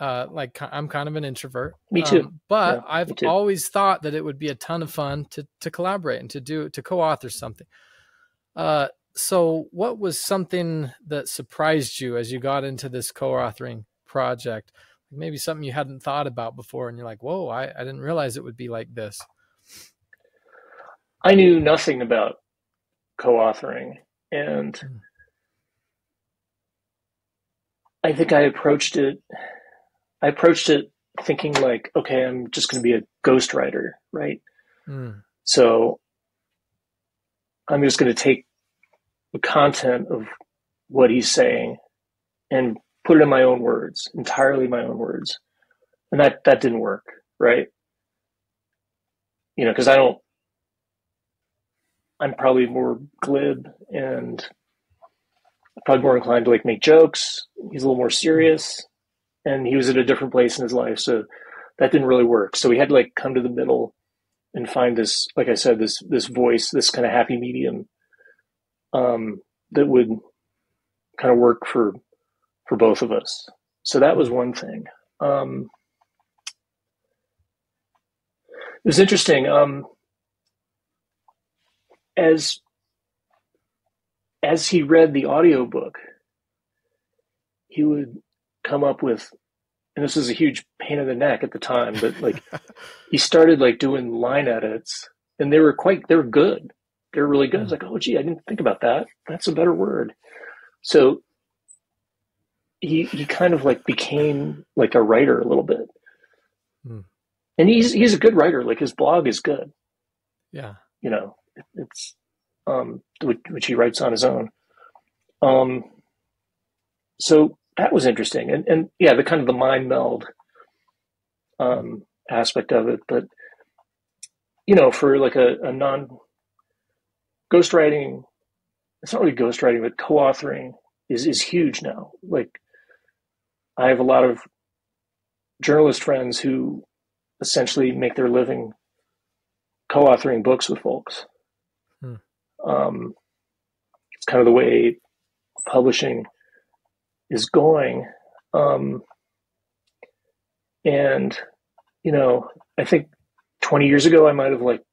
Like, I'm kind of an introvert. Me too. But I've always thought that it would be a ton of fun to collaborate and to co-author something. So what was something that surprised you as you got into this co-authoring project? Maybe something you hadn't thought about before, and you're like, whoa, I didn't realize it would be like this. I knew nothing about co-authoring, and I think I approached it thinking like, okay, I'm just going to be a ghostwriter, right? So I'm just going to take the content of what he's saying and put it in my own words, entirely my own words. And that didn't work, right? Because I'm probably more glib and probably more inclined to like make jokes. He's a little more serious, and he was at a different place in his life. So that didn't really work. So we had to like come to the middle and find this, like I said, this voice, this kind of happy medium, that would kind of work for both of us. So that was one thing. It was interesting. As he read the audiobook, he would come up with, and this was a huge pain in the neck at the time, but like he started like doing line edits, and they were good. They were really good. I was like, oh gee, I didn't think about that. That's a better word. So he kind of like became like a writer a little bit. and he's a good writer. Like his blog is good. Yeah. You know, it's which he writes on his own. So that was interesting, and yeah, the kind of the mind meld aspect of it. But you know, for like a non ghostwriting, it's not really ghostwriting, but co-authoring is huge now. Like I have a lot of journalist friends who essentially make their living co-authoring books with folks. It's kind of the way publishing is going. And, you know, I think 20 years ago, you might have looked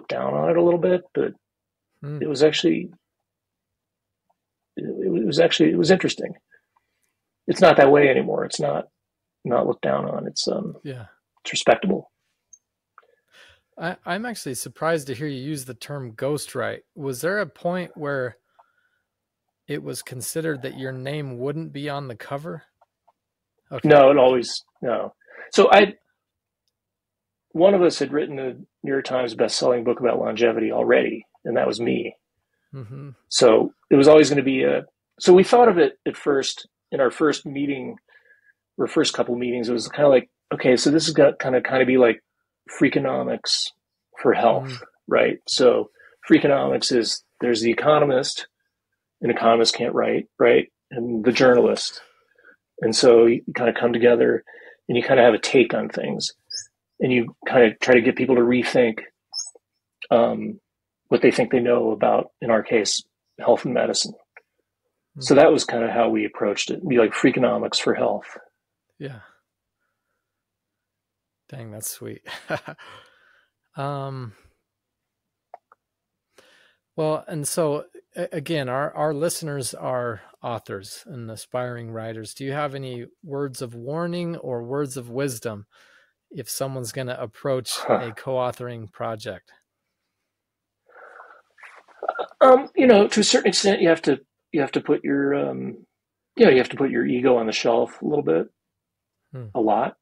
down on it a little bit, but it was actually, it was interesting. It's not that way anymore. It's not looked down on. It's respectable. I'm actually surprised to hear you use the term ghostwrite. Was there a point where it was considered that your name wouldn't be on the cover? Okay. No, no. So one of us had written a New York Times bestselling book about longevity already, and that was me. Mm-hmm. So it was always going to be so we thought of it at first in our first meeting, or first couple meetings, it was kind of like, okay, so this is going to kind of be like Freakonomics for health, right? So Freakonomics is, there's the economist, an economist can't write, right? And the journalist. And so you kind of come together and you kind of have a take on things, and you kind of try to get people to rethink what they think they know about, in our case, health and medicine. Mm-hmm. So that was kind of how we approached it. It'd be like Freakonomics for health. Yeah. Dang, that's sweet. Well, and so again, our listeners are authors and aspiring writers. Do you have any words of warning or words of wisdom if someone's going to approach a co-authoring project? You know, to a certain extent, you have to put your, you have to put your ego on the shelf a little bit, a lot.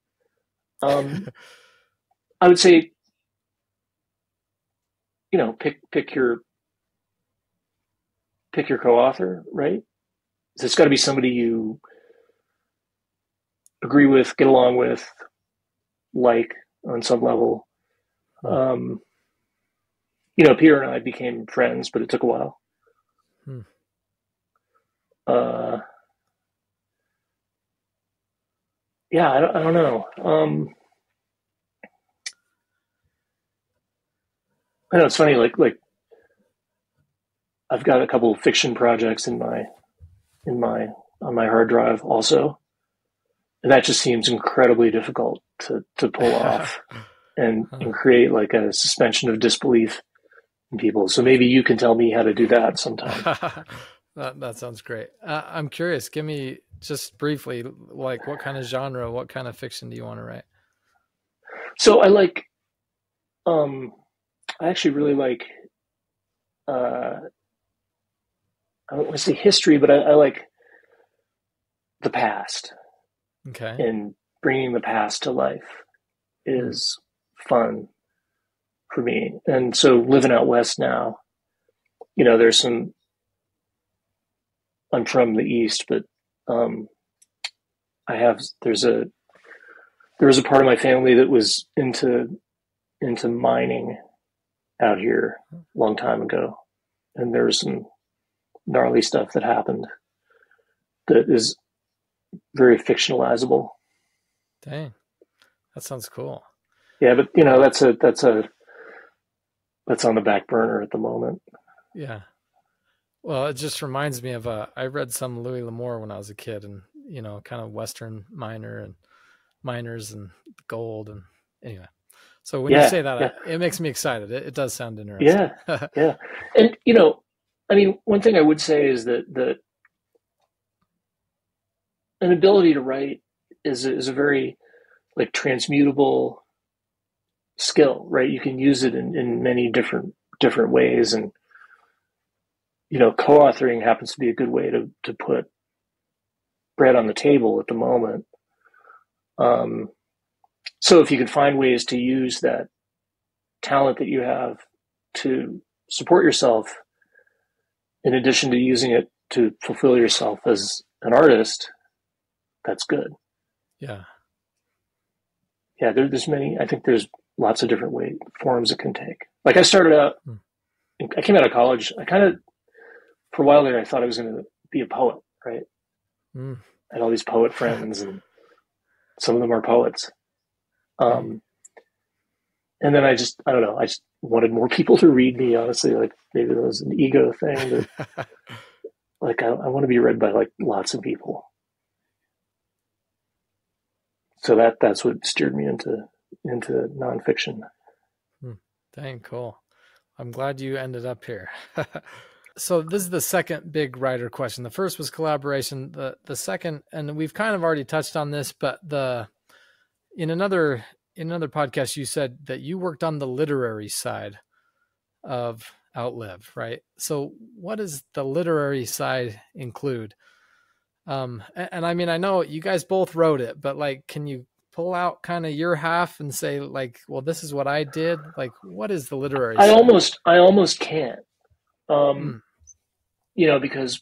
I would say, you know, pick your co-author, right? So it's got to be somebody you agree with, get along with, like on some level. You know, Peter and I became friends, but it took a while. Yeah, I don't know. I know it's funny. Like I've got a couple of fiction projects on my hard drive also, and that just seems incredibly difficult to pull off and create like a suspension of disbelief in people. So maybe you can tell me how to do that sometime. That sounds great. I'm curious. Give me just briefly, like what kind of genre, what kind of fiction do you want to write? So I like, I actually really like, I don't want to say history, but I like the past. Okay. And bringing the past to life is fun for me. And so living out west now, you know, I'm from the East, but there was a part of my family that was into mining out here a long time ago, and there was some gnarly stuff that happened that is very fictionalizable. Dang, that sounds cool. Yeah, but you know, that's on the back burner at the moment. Yeah. Well, it just reminds me of I read some Louis L'Amour when I was a kid, and you know, kind of Western miners and gold, and anyway. So when you say that, it makes me excited. It does sound interesting. Yeah, yeah. And you know, I mean, one thing I would say is that an ability to write is a very like transmutable skill, right? You can use it in many different ways, and you know, co-authoring happens to be a good way to put bread on the table at the moment. So if you can find ways to use that talent that you have to support yourself, in addition to using it to fulfill yourself as an artist, that's good. Yeah. Yeah, there's many. I think there's lots of different forms it can take. Like I started out, I came out of college. I kind of, for a while there, I thought I was going to be a poet, right? I had all these poet friends, and some of them are poets. And then I don't know, I just wanted more people to read me, honestly. Like maybe it was an ego thing that, like, I want to be read by like lots of people. So that's what steered me into nonfiction. Dang, cool. I'm glad you ended up here. So this is the second big writer question. The first was collaboration. The second, and we've kind of already touched on this, but in another podcast, you said that you worked on the literary side of OUTLIVE, right? So what does the literary side include? And I mean, I know you guys both wrote it, but like, can you pull out kind of your half and say like, well, this is what I did? Like, what is the literary side? I almost can't, because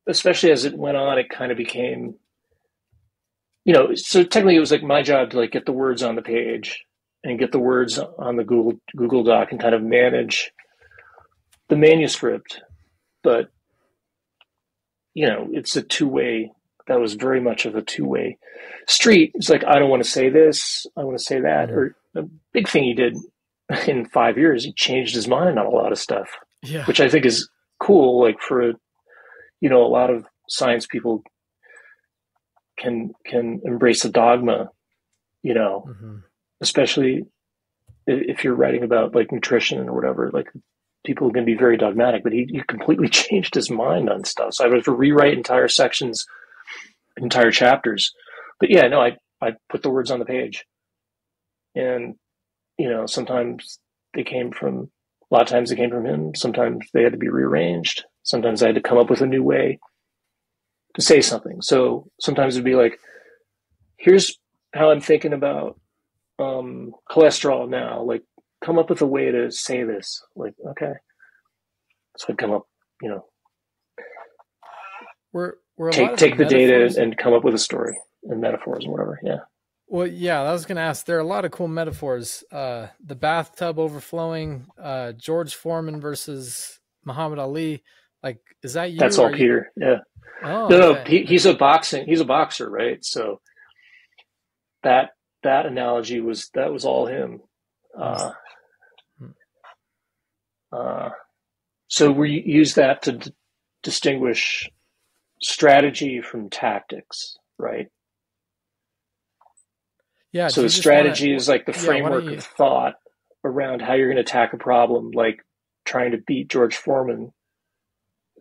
especially as it went on, it kind of became, so technically it was like my job to like get the words on the page and get the words on the Google Doc and kind of manage the manuscript. But, it's a two-way, that was very much of a two-way street. It's like, I don't want to say this, I want to say that. Or the big thing he did in 5 years, he changed his mind on a lot of stuff, which I think is cool. Like for, a lot of science people can embrace a dogma, especially if you're writing about like nutrition or whatever. Like people can be very dogmatic, but he completely changed his mind on stuff. So I would rewrite entire sections, entire chapters. But yeah, no, I put the words on the page, and sometimes a lot of times they came from him. Sometimes they had to be rearranged. Sometimes I had to come up with a new way to say something. So sometimes it'd be like, here's how I'm thinking about cholesterol now. Like, come up with a way to say this. Like, okay. So I'd come up, take the data and come up with a story and metaphors and whatever. Yeah. Well, yeah, I was going to ask, there are a lot of cool metaphors. The bathtub overflowing, George Foreman versus Muhammad Ali. Like, is that you? That's all Peter. Yeah. Oh, no, okay. He's a boxer, right? So that analogy was all him. So we use that to distinguish strategy from tactics, right? Yeah. So the strategy is like the framework of thought around how you're going to attack a problem, like trying to beat George Foreman,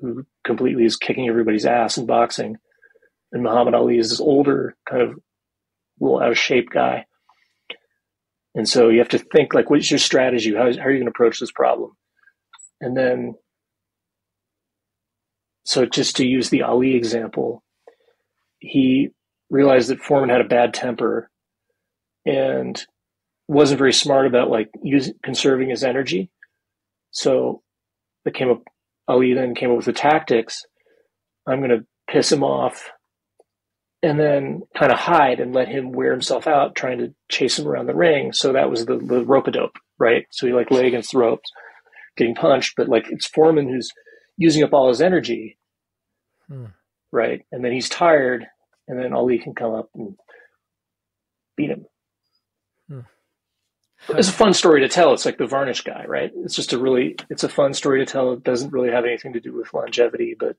who completely is kicking everybody's ass in boxing. And Muhammad Ali is this older, kind of little out of shape guy. And so you have to think like, what is your strategy? How are you going to approach this problem? And then, so just to use the Ali example, he realized that Foreman had a bad temper and wasn't very smart about like conserving his energy. So Ali then came up with the tactics. I'm going to piss him off and then kind of hide and let him wear himself out trying to chase him around the ring. So that was the rope-a-dope, right? So he like lay against the ropes, getting punched, but like it's Foreman who's using up all his energy, right? And then he's tired, and then Ali can come up and beat him. It's a fun story to tell. It's like the varnish guy, right? It's a fun story to tell. It doesn't really have anything to do with longevity, but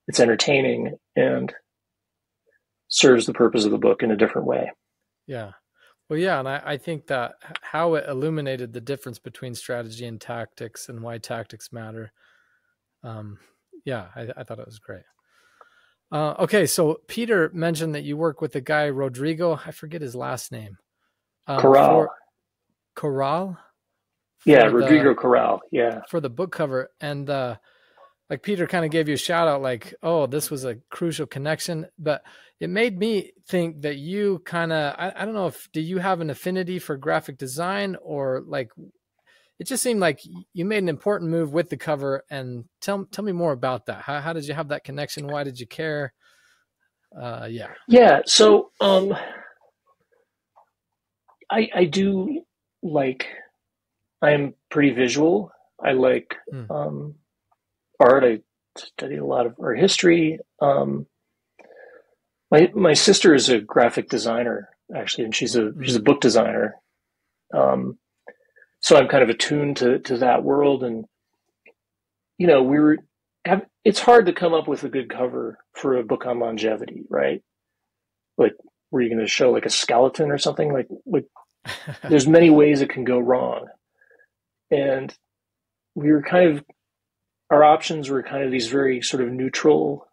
it's entertaining and serves the purpose of the book in a different way. Yeah. Well, yeah. And I think that how it illuminated the difference between strategy and tactics and why tactics matter. I thought it was great. Okay. So Peter mentioned that you work with the guy, Rodrigo. I forget his last name. Corral? Yeah, Rodrigo Corral. Yeah. For the book cover. And like Peter kind of gave you a shout out, like, oh, this was a crucial connection, but it made me think that you kind of, I don't know if, do you have an affinity for graphic design, or like, it just seemed like you made an important move with the cover, and tell me more about that. How did you have that connection? Why did you care? Yeah. Yeah. So, I do like, I'm pretty visual. I like, art. I studied a lot of art history. My sister is a graphic designer, actually, and she's a book designer. So I'm kind of attuned to that world, and it's hard to come up with a good cover for a book on longevity, right? Like, were you going to show like a skeleton or something? Like there's many ways it can go wrong, and we were kind of, our options were kind of these very sort of neutral,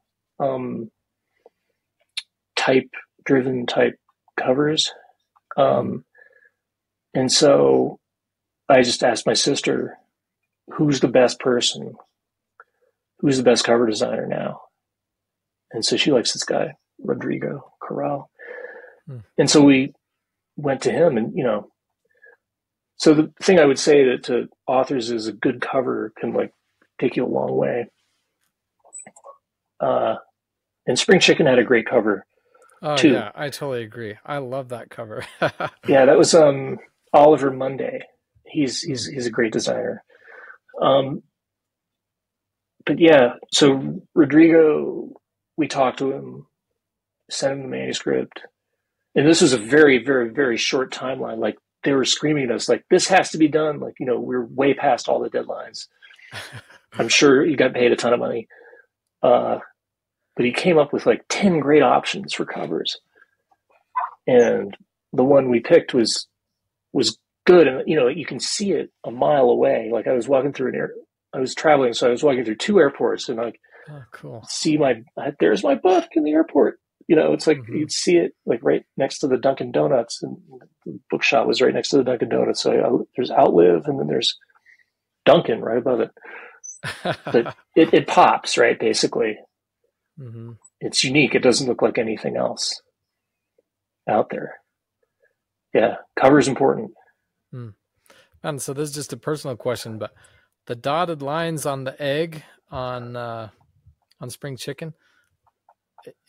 type covers. And so I just asked my sister, who's the best cover designer now? And so she likes this guy, Rodrigo Corral. And so we went to him, and, so the thing I would say to authors is a good cover can like take you a long way. And Spring Chicken had a great cover too. Yeah, I totally agree. I love that cover. Yeah, that was Oliver Monday. He's a great designer. But yeah, so Rodrigo, we talked to him, sent him the manuscript, and this was a very, very, very short timeline. Like, they were screaming at us, like, this has to be done. Like, we're way past all the deadlines. I'm sure he got paid a ton of money. But he came up with like 10 great options for covers. And the one we picked was good. And, you can see it a mile away. Like, I was traveling, so I was walking through 2 airports, and like, oh, cool. See there's my book in the airport. It's like, you'd see it like right next to the Dunkin' Donuts, and the bookshop was right next to the Dunkin' Donuts. So there's OUTLIVE, and then there's Dunkin' right above it. But it pops, right? Basically, it's unique. It doesn't look like anything else out there. Yeah, cover's important. And so this is just a personal question, but the dotted lines on the egg on Spring Chicken,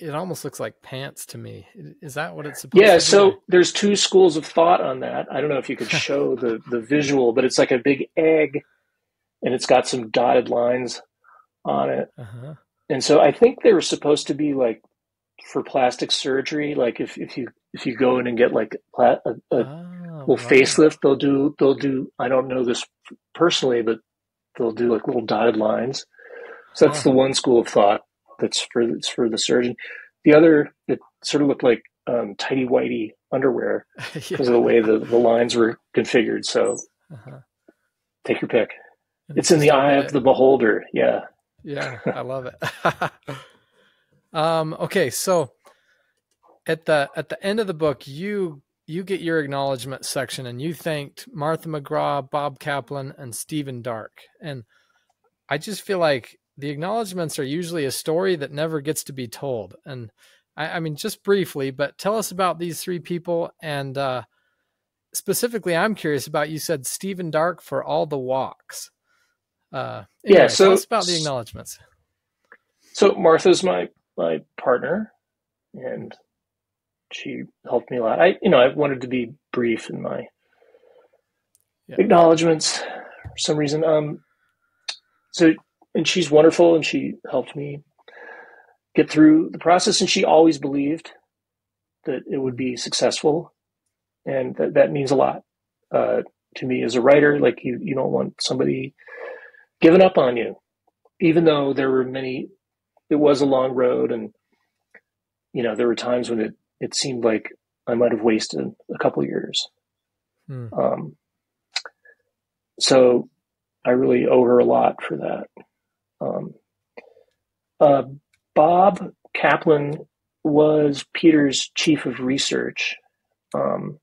it almost looks like pants to me. Is that what it's supposed to be? Yeah, so there's 2 schools of thought on that. I don't know if you could show the visual, but it's like a big egg, and it's got some dotted lines on it. And so I think they were supposed to be like for plastic surgery. Like, if you go in and get like a little facelift, they'll do, I don't know this personally, but they'll do like little dotted lines. So that's the one school of thought that's for the surgeon. The other, it sort of looked like tighty whitey underwear because of the way the lines were configured. So take your pick. It's in the eye of the beholder. Yeah. Yeah, I love it. Okay, so at the end of the book, you get your acknowledgement section, and you thanked Martha McGraw, Bob Kaplan, and Stephen Dark. And I just feel like the acknowledgements are usually a story that never gets to be told. And I mean, just briefly, but tell us about these 3 people. And specifically, I'm curious about, you said Stephen Dark for all the walks. Anyway, tell us about the acknowledgements. So Martha's my partner, and she helped me a lot. I wanted to be brief in my acknowledgements for some reason. And she's wonderful, and she helped me get through the process, and she always believed that it would be successful, and that means a lot to me as a writer. Like, you don't want somebody giving up on you, even though it was a long road, and there were times when it seemed like I might have wasted a couple of years. So I really owe her a lot for that. Bob Kaplan was Peter's chief of research. And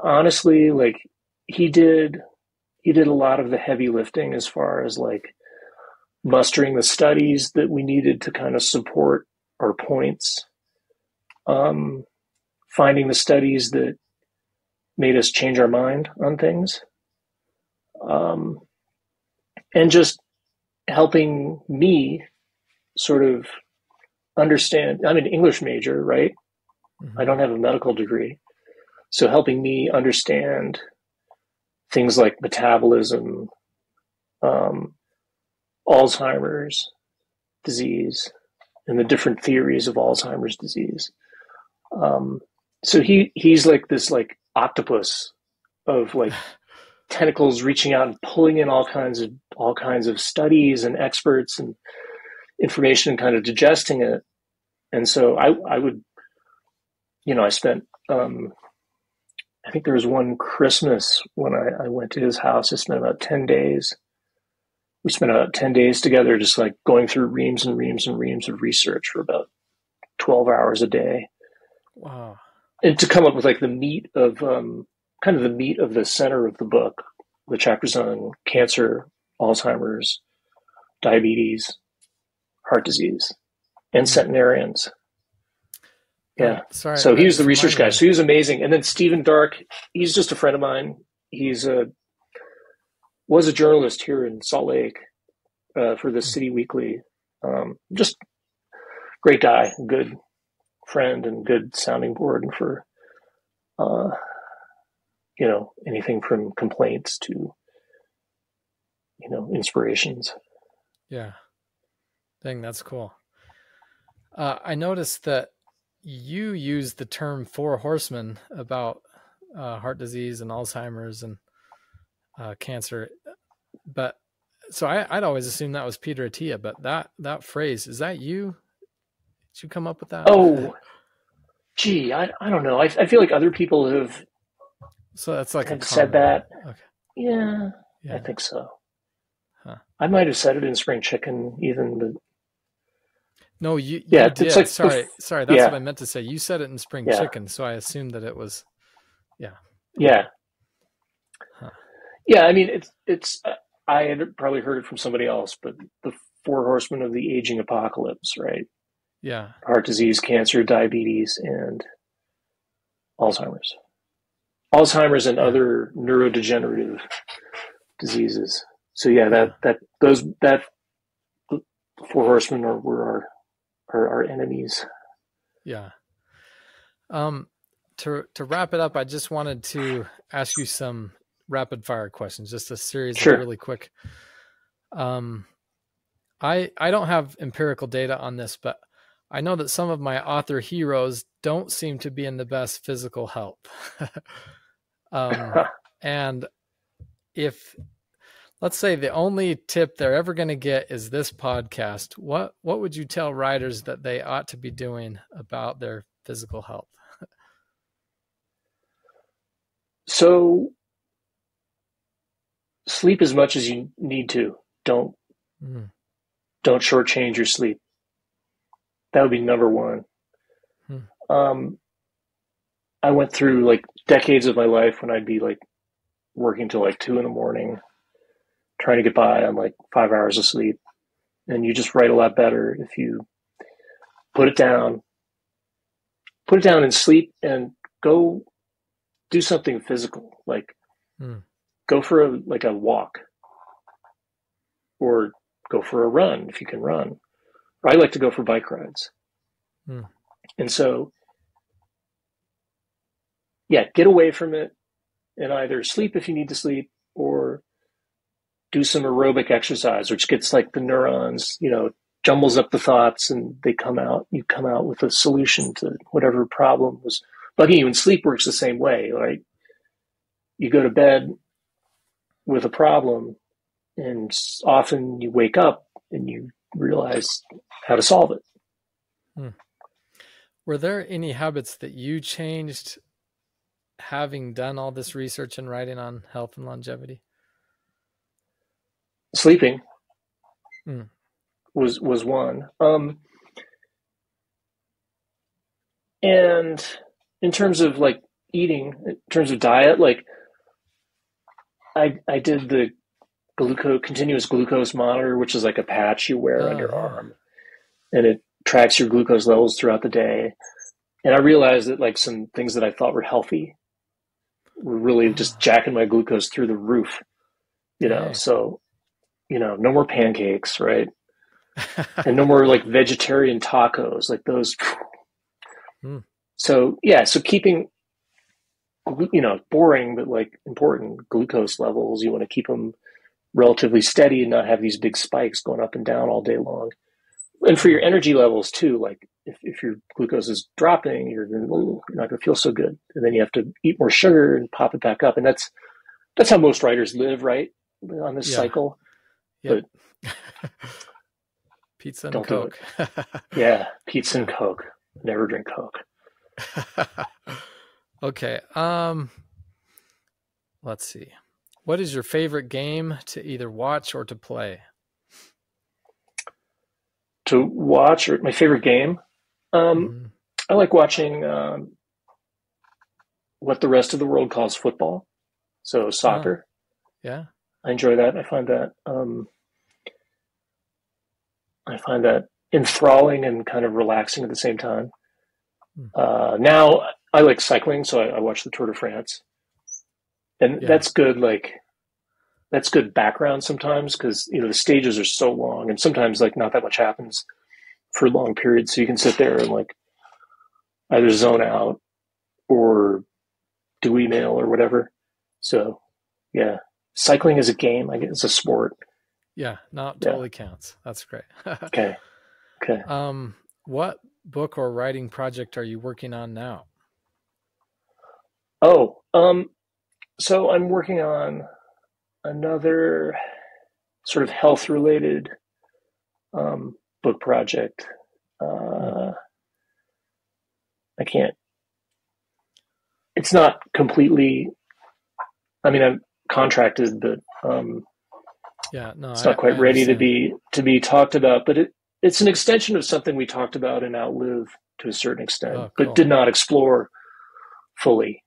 honestly, like, he did a lot of the heavy lifting as far as like mustering the studies that we needed to kind of support our points, finding the studies that made us change our mind on things, and just helping me sort of understand. I'm an English major, right? Mm-hmm. I don't have a medical degree. So helping me understand things like metabolism, Alzheimer's disease, and the different theories of Alzheimer's disease. So he's like this like octopus of like tentacles reaching out and pulling in all kinds of studies and experts and information and kind of digesting it. And so I would, I spent, I think there was one Christmas when I went to his house. I spent about 10 days. We spent about 10 days together, just like going through reams and reams and reams of research for about 12 hours a day. Wow. And to come up with like the meat of, kind of the meat of the center of the book, the chapters on cancer, Alzheimer's, diabetes, heart disease, and centenarians. Yeah. Sorry. So he was the research guy. So he was amazing. And then Stephen Dark, he's just a friend of mine. He's was a journalist here in Salt Lake for the City Weekly. Just great guy, good friend, and good sounding board for anything from complaints to inspirations. Yeah. Dang, that's cool. I noticed that you use the term four horsemen about heart disease and Alzheimer's and cancer, but so I'd always assumed that was Peter Attia, but that phrase, is that you? Did you come up with that? Oh, gee, I don't know. I feel like other people have. So that's like have said that. Okay. Yeah, I think so. Huh. I might have said it in Spring Chicken, even, but. No, you did. It's like sorry. That's what I meant to say. You said it in Spring Chicken, so I assumed that it was. Yeah. Huh. Yeah, I mean, it's. I had probably heard it from somebody else, but the four horsemen of the aging apocalypse, right? Yeah. Heart disease, cancer, diabetes, and Alzheimer's. Alzheimer's and other neurodegenerative diseases. So that four horsemen were our enemies. Yeah. To wrap it up, I just wanted to ask you some rapid fire questions, just a series of really quick. I don't have empirical data on this, but I know that some of my author heroes don't seem to be in the best physical health. And if, let's say, the only tip they're ever going to get is this podcast, what would you tell writers that they ought to be doing about their physical health? So sleep as much as you need to. Don't shortchange your sleep. That would be number one. I went through like decades of my life when I'd be like working till like 2 a.m, trying to get by on like 5 hours of sleep. And you just write a lot better if you put it down and sleep and go do something physical, like go for a walk, or go for a run if you can run. Or I like to go for bike rides. And so, get away from it and either sleep if you need to sleep, or do some aerobic exercise, which gets like the neurons, jumbles up the thoughts, and you come out with a solution to whatever problem was bugging you. And sleep works the same way, right? You go to bed with a problem, and often you wake up and you realize how to solve it. Were there any habits that you changed having done all this research and writing on health and longevity? Sleeping was one. And in terms of like eating, in terms of diet, like I did the continuous glucose monitor, which is like a patch you wear on Oh, your yeah. arm, and it tracks your glucose levels throughout the day. And I realized that like some things that I thought were healthy were really just Ah, jacking my glucose through the roof, dang. So, no more pancakes, right? And no more like vegetarian tacos, like those. Hmm. So, yeah, so keeping, boring, but like important glucose levels, you want to keep them relatively steady and not have these big spikes going up and down all day long. And for your Hmm. energy levels too, like if your glucose is dropping, you're not going to feel so good. And then you have to eat more sugar and pop it back up. And that's how most writers live, right? On this Yeah. cycle. Yep. But Pizza and don't do it. Coke. Yeah, pizza and Yeah. Coke. Never drink Coke. Okay. Let's see. What is your favorite game to either watch or to play? To watch, or my favorite game, um, Mm-hmm. I like watching what the rest of the world calls football. So Oh, soccer. yeah. I enjoy that. I find that enthralling and kind of relaxing at the same time. Hmm. Now I like cycling, so I watch the Tour de France, and Yeah. that's good background sometimes because the stages are so long, and sometimes like not that much happens for long periods, so you can sit there and like either zone out or do email or whatever. So yeah, cycling is a game. I guess it's a sport. Yeah. No, it Yeah. totally counts. That's great. Okay. Okay. What book or writing project are you working on now? Oh, so I'm working on another sort of health related book project. Hmm. Uh, I can't. It's not completely. I mean, I'm contracted, but Yeah. No, it's not I quite ready to understand. be talked about. But it's an extension of something we talked about in OUTLIVE to a certain extent, Oh, but cool. did not explore fully.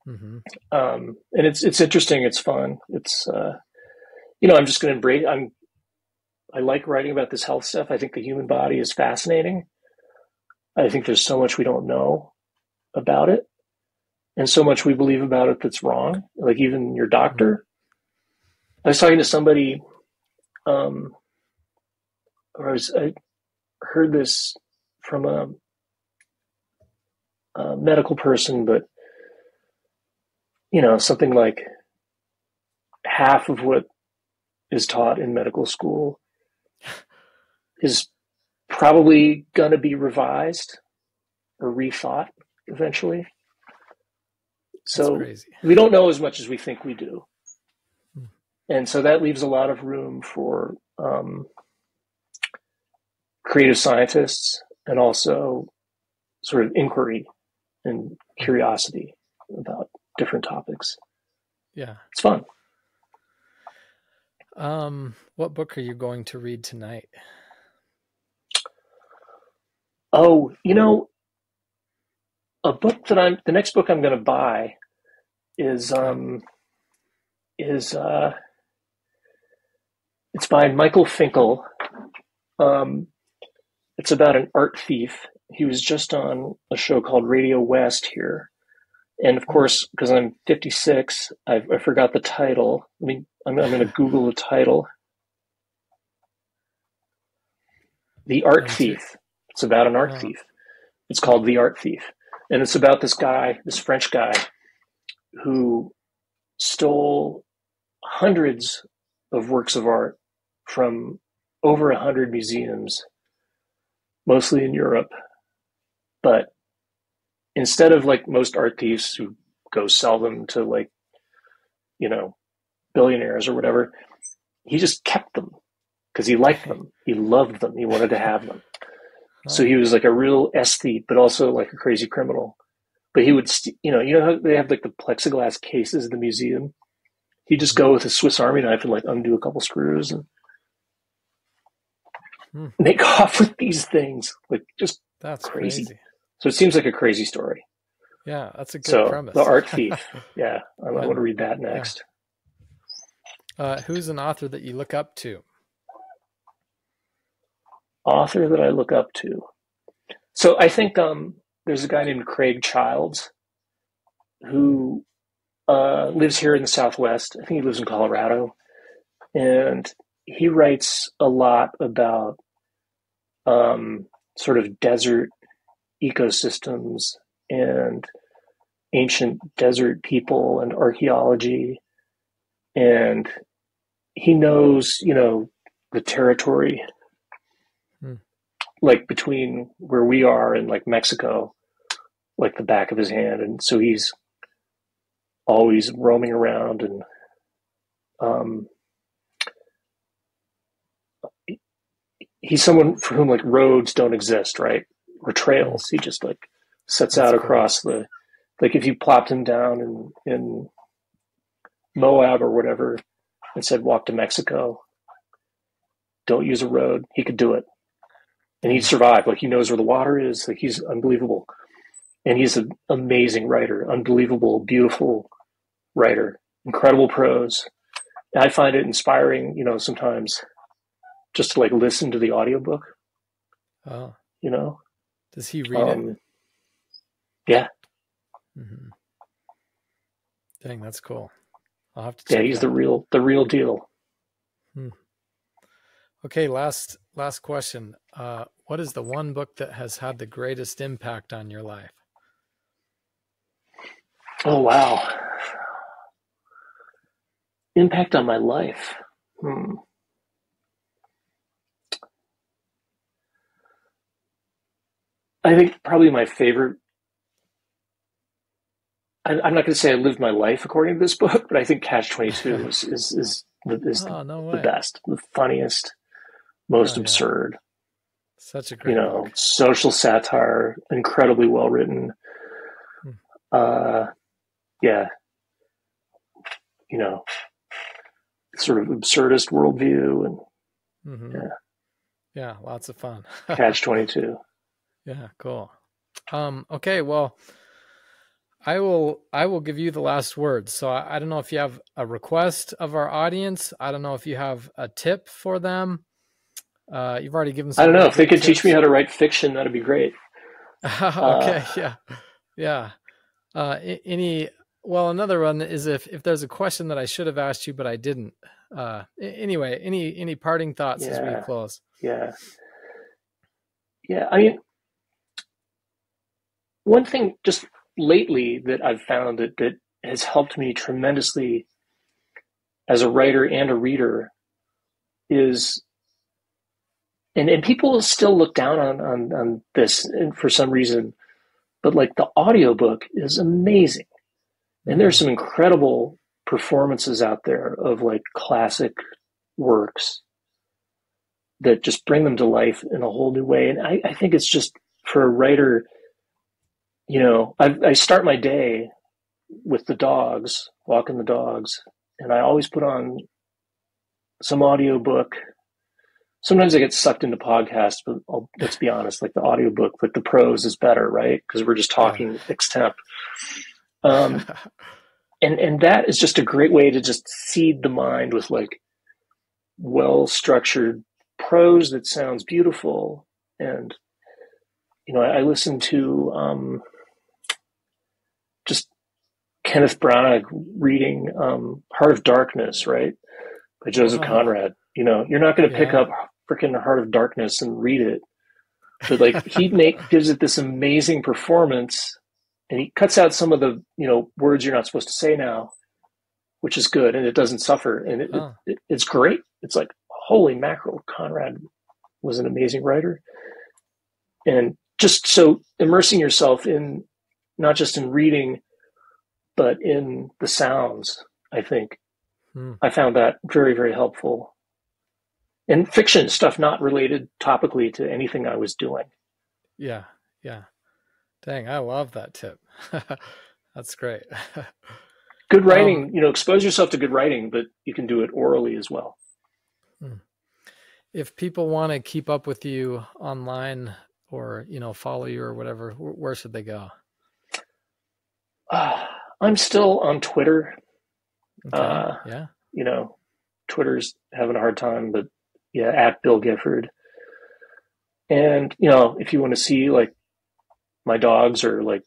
Mm-hmm. And it's interesting. It's fun. It's I'm just going to embrace. I like writing about this health stuff. I think the human body is fascinating. I think there's so much we don't know about it, and so much we believe about it that's wrong. Like even your Mm-hmm. doctor. I was talking to somebody, um, I heard this from a medical person, but something like half of what is taught in medical school is probably going to be revised or rethought eventually. That's So crazy. we don't know as much as we think we do. Hmm. And so that leaves a lot of room for creative scientists and also sort of inquiry and Hmm. curiosity about different topics. Yeah. It's fun. What book are you going to read tonight? Oh, the next book I'm going to buy is Okay. um is it's by Michael Finkel. Um, it's about an art thief. He was just on a show called Radio West here. And of Hmm. course, because I'm 56, I forgot the title. I'm going to Google the title. The Art I'm too. Thief. It's about an art Uh, thief. It's called The Art Thief. And it's about this guy, this French guy, who stole hundreds of works of art from over 100 museums, mostly in Europe. But instead of like most art thieves who go sell them to like, you know, billionaires or whatever, he just kept them because he liked them. He loved them. He wanted to have them. So oh, he was like a real aesthete, but also like a crazy criminal. But he would, how they have like the plexiglass cases in the museum. He'd just hmm. go with a Swiss Army knife and like undo a couple screws and Hmm. make off with these things. Like just That's crazy. crazy. So it seems like a crazy story. Yeah, that's a good So the premise. art thief. Yeah, I want Yeah, to read that yeah. next. Who's an author that you look up to? Author that I look up to. So I think there's a guy named Craig Childs who lives here in the Southwest. I think he lives in Colorado. And he writes a lot about sort of desert ecosystems and ancient desert people and archaeology. And he knows, the territory like between where we are and like Mexico, like the back of his hand. And so he's always roaming around and he's someone for whom like roads don't exist, right? Or trails. He just like sets out across the, like if you plopped him down in Moab or whatever and said, walk to Mexico, don't use a road, he could do it. And he'd survive. Like he knows where the water is. Like he's unbelievable. And he's an amazing writer, unbelievable, beautiful writer, incredible prose. And I find it inspiring, sometimes just to like listen to the audiobook. Oh. Does he read it? Yeah. Mm-hmm. Dang, that's cool. I'll have to check. Yeah, he's the real deal. Okay, last question. What is the one book that has had the greatest impact on your life? Oh, wow. Impact on my life. I think probably my favorite, I'm not going to say I lived my life according to this book, but I think Catch-22 is the best, the funniest, most absurd. Such a great book. Social satire, incredibly well written. Sort of absurdist worldview and lots of fun. Catch-22. Yeah, cool. Okay, well, I will give you the last word. So I don't know if you have a request of our audience. I don't know if you have a tip for them. You've already given some. I don't know if they could teach me how to write fiction. That'd be great. Okay. Yeah. Another one is if there's a question that I should have asked you, but I didn't. Anyway, any parting thoughts as we close? Yeah. I mean, one thing just lately that I've found that has helped me tremendously as a writer and a reader is, and people still look down on this for some reason, but like the audiobook is amazing. And there's some incredible performances out there of like classic works that just bring them to life in a whole new way. And I think it's just for a writer, I start my day with the dogs, walking the dogs, and I always put on some audiobook. Sometimes I get sucked into podcasts, but let's be honest, like the audiobook, like the prose is better, right? Because we're just talking extemp. And that is just a great way to just seed the mind with like well-structured prose that sounds beautiful. And, I listen to just Kenneth Branagh reading Heart of Darkness, right? By Joseph Conrad. You're not going to pick up freaking Heart of Darkness and read it. But like he gives it this amazing performance. And he cuts out some of the, words you're not supposed to say now, which is good. And it doesn't suffer. And it's great. It's like, holy mackerel, Conrad was an amazing writer. And just so immersing yourself in, not just in reading, but in the sounds, I think. I found that very, very helpful. And fiction stuff not related topically to anything I was doing. Yeah. Dang, I love that tip. That's great. Good writing, expose yourself to good writing, but you can do it orally as well. If people want to keep up with you online or, follow you or whatever, where should they go? I'm still on Twitter. Okay. Twitter's having a hard time, but yeah, at Bill Gifford. And, you know, if you want to see like my dogs or like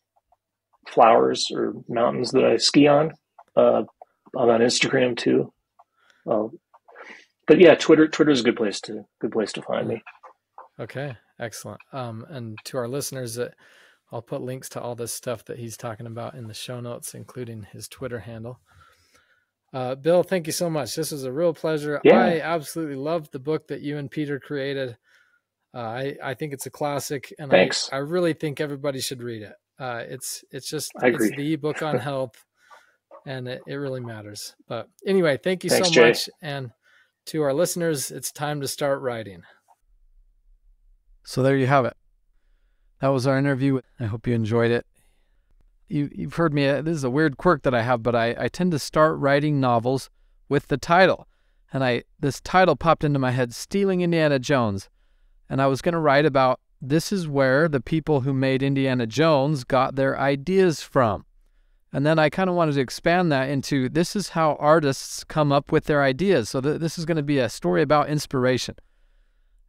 flowers or mountains that I ski on, I'm on Instagram too. But yeah, Twitter's a good place to find me. Okay, excellent. And to our listeners, I'll put links to all this stuff that he's talking about in the show notes, including his Twitter handle. Bill, thank you so much. This was a real pleasure. Yeah. I absolutely loved the book that you and Peter created. I think it's a classic, and Thanks. I really think everybody should read it. It's the book on health, and it really matters. But anyway, thank you so much. And to our listeners, it's time to start writing. So there you have it. That was our interview. I hope you enjoyed it. You've heard me. This is a weird quirk that I have, but I tend to start writing novels with the title. And this title popped into my head, Stealing Indiana Jones. And I was going to write about, this is where the people who made Indiana Jones got their ideas from. And then I kind of wanted to expand that into, this is how artists come up with their ideas. So this is going to be a story about inspiration.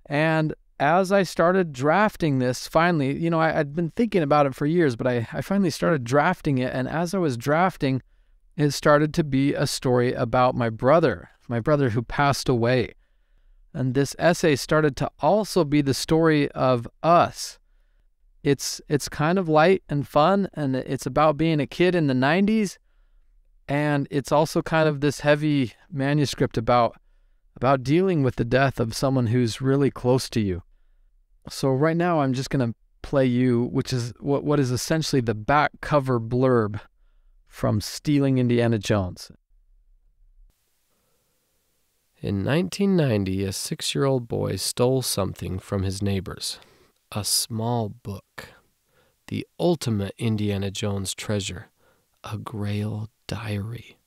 And as I started drafting this, finally, you know, I'd been thinking about it for years, but I finally started drafting it. And as I was drafting, it started to be a story about my brother who passed away. And this essay started to also be the story of us. It's kind of light and fun, and it's about being a kid in the 90s. And it's also kind of this heavy manuscript about dealing with the death of someone who's really close to you. So right now I'm just going to play you, which is what is essentially the back cover blurb from Stealing Indiana Jones. In 1990, a 6-year-old boy stole something from his neighbors. A small book. The ultimate Indiana Jones treasure. A Grail diary.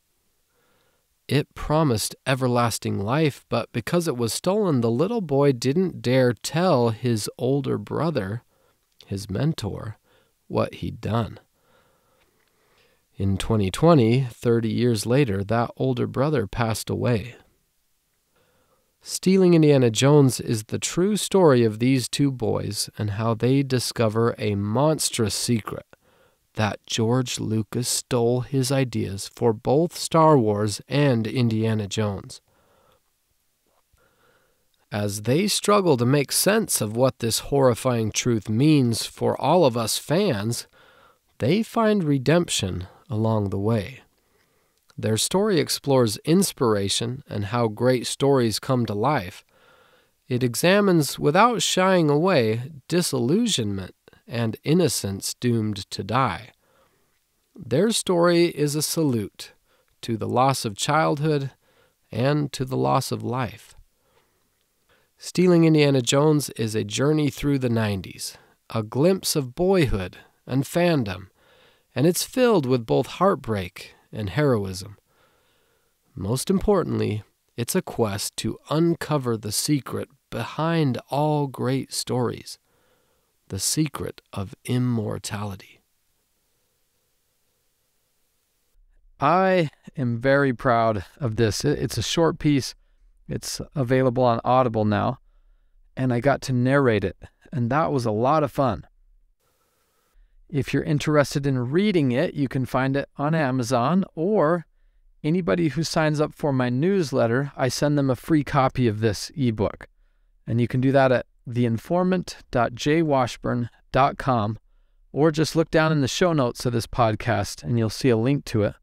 It promised everlasting life, but because it was stolen, the little boy didn't dare tell his older brother, his mentor, what he'd done. In 2020, 30 years later, that older brother passed away. Stealing Indiana Jones is the true story of these two boys and how they discover a monstrous secret, that George Lucas stole his ideas for both Star Wars and Indiana Jones. As they struggle to make sense of what this horrifying truth means for all of us fans, they find redemption along the way. Their story explores inspiration and how great stories come to life. It examines, without shying away, disillusionment and innocence doomed to die. Their story is a salute to the loss of childhood and to the loss of life. Stealing Indiana Jones is a journey through the 90s, a glimpse of boyhood and fandom, and it's filled with both heartbreak and heroism. Most importantly, it's a quest to uncover the secret behind all great stories, the secret of immortality. I am very proud of this. It's a short piece. It's available on Audible now, and I got to narrate it, and that was a lot of fun. If you're interested in reading it, you can find it on Amazon, or anybody who signs up for my newsletter, I send them a free copy of this ebook. And you can do that at theinformant.jwashburn.com, or just look down in the show notes of this podcast and you'll see a link to it.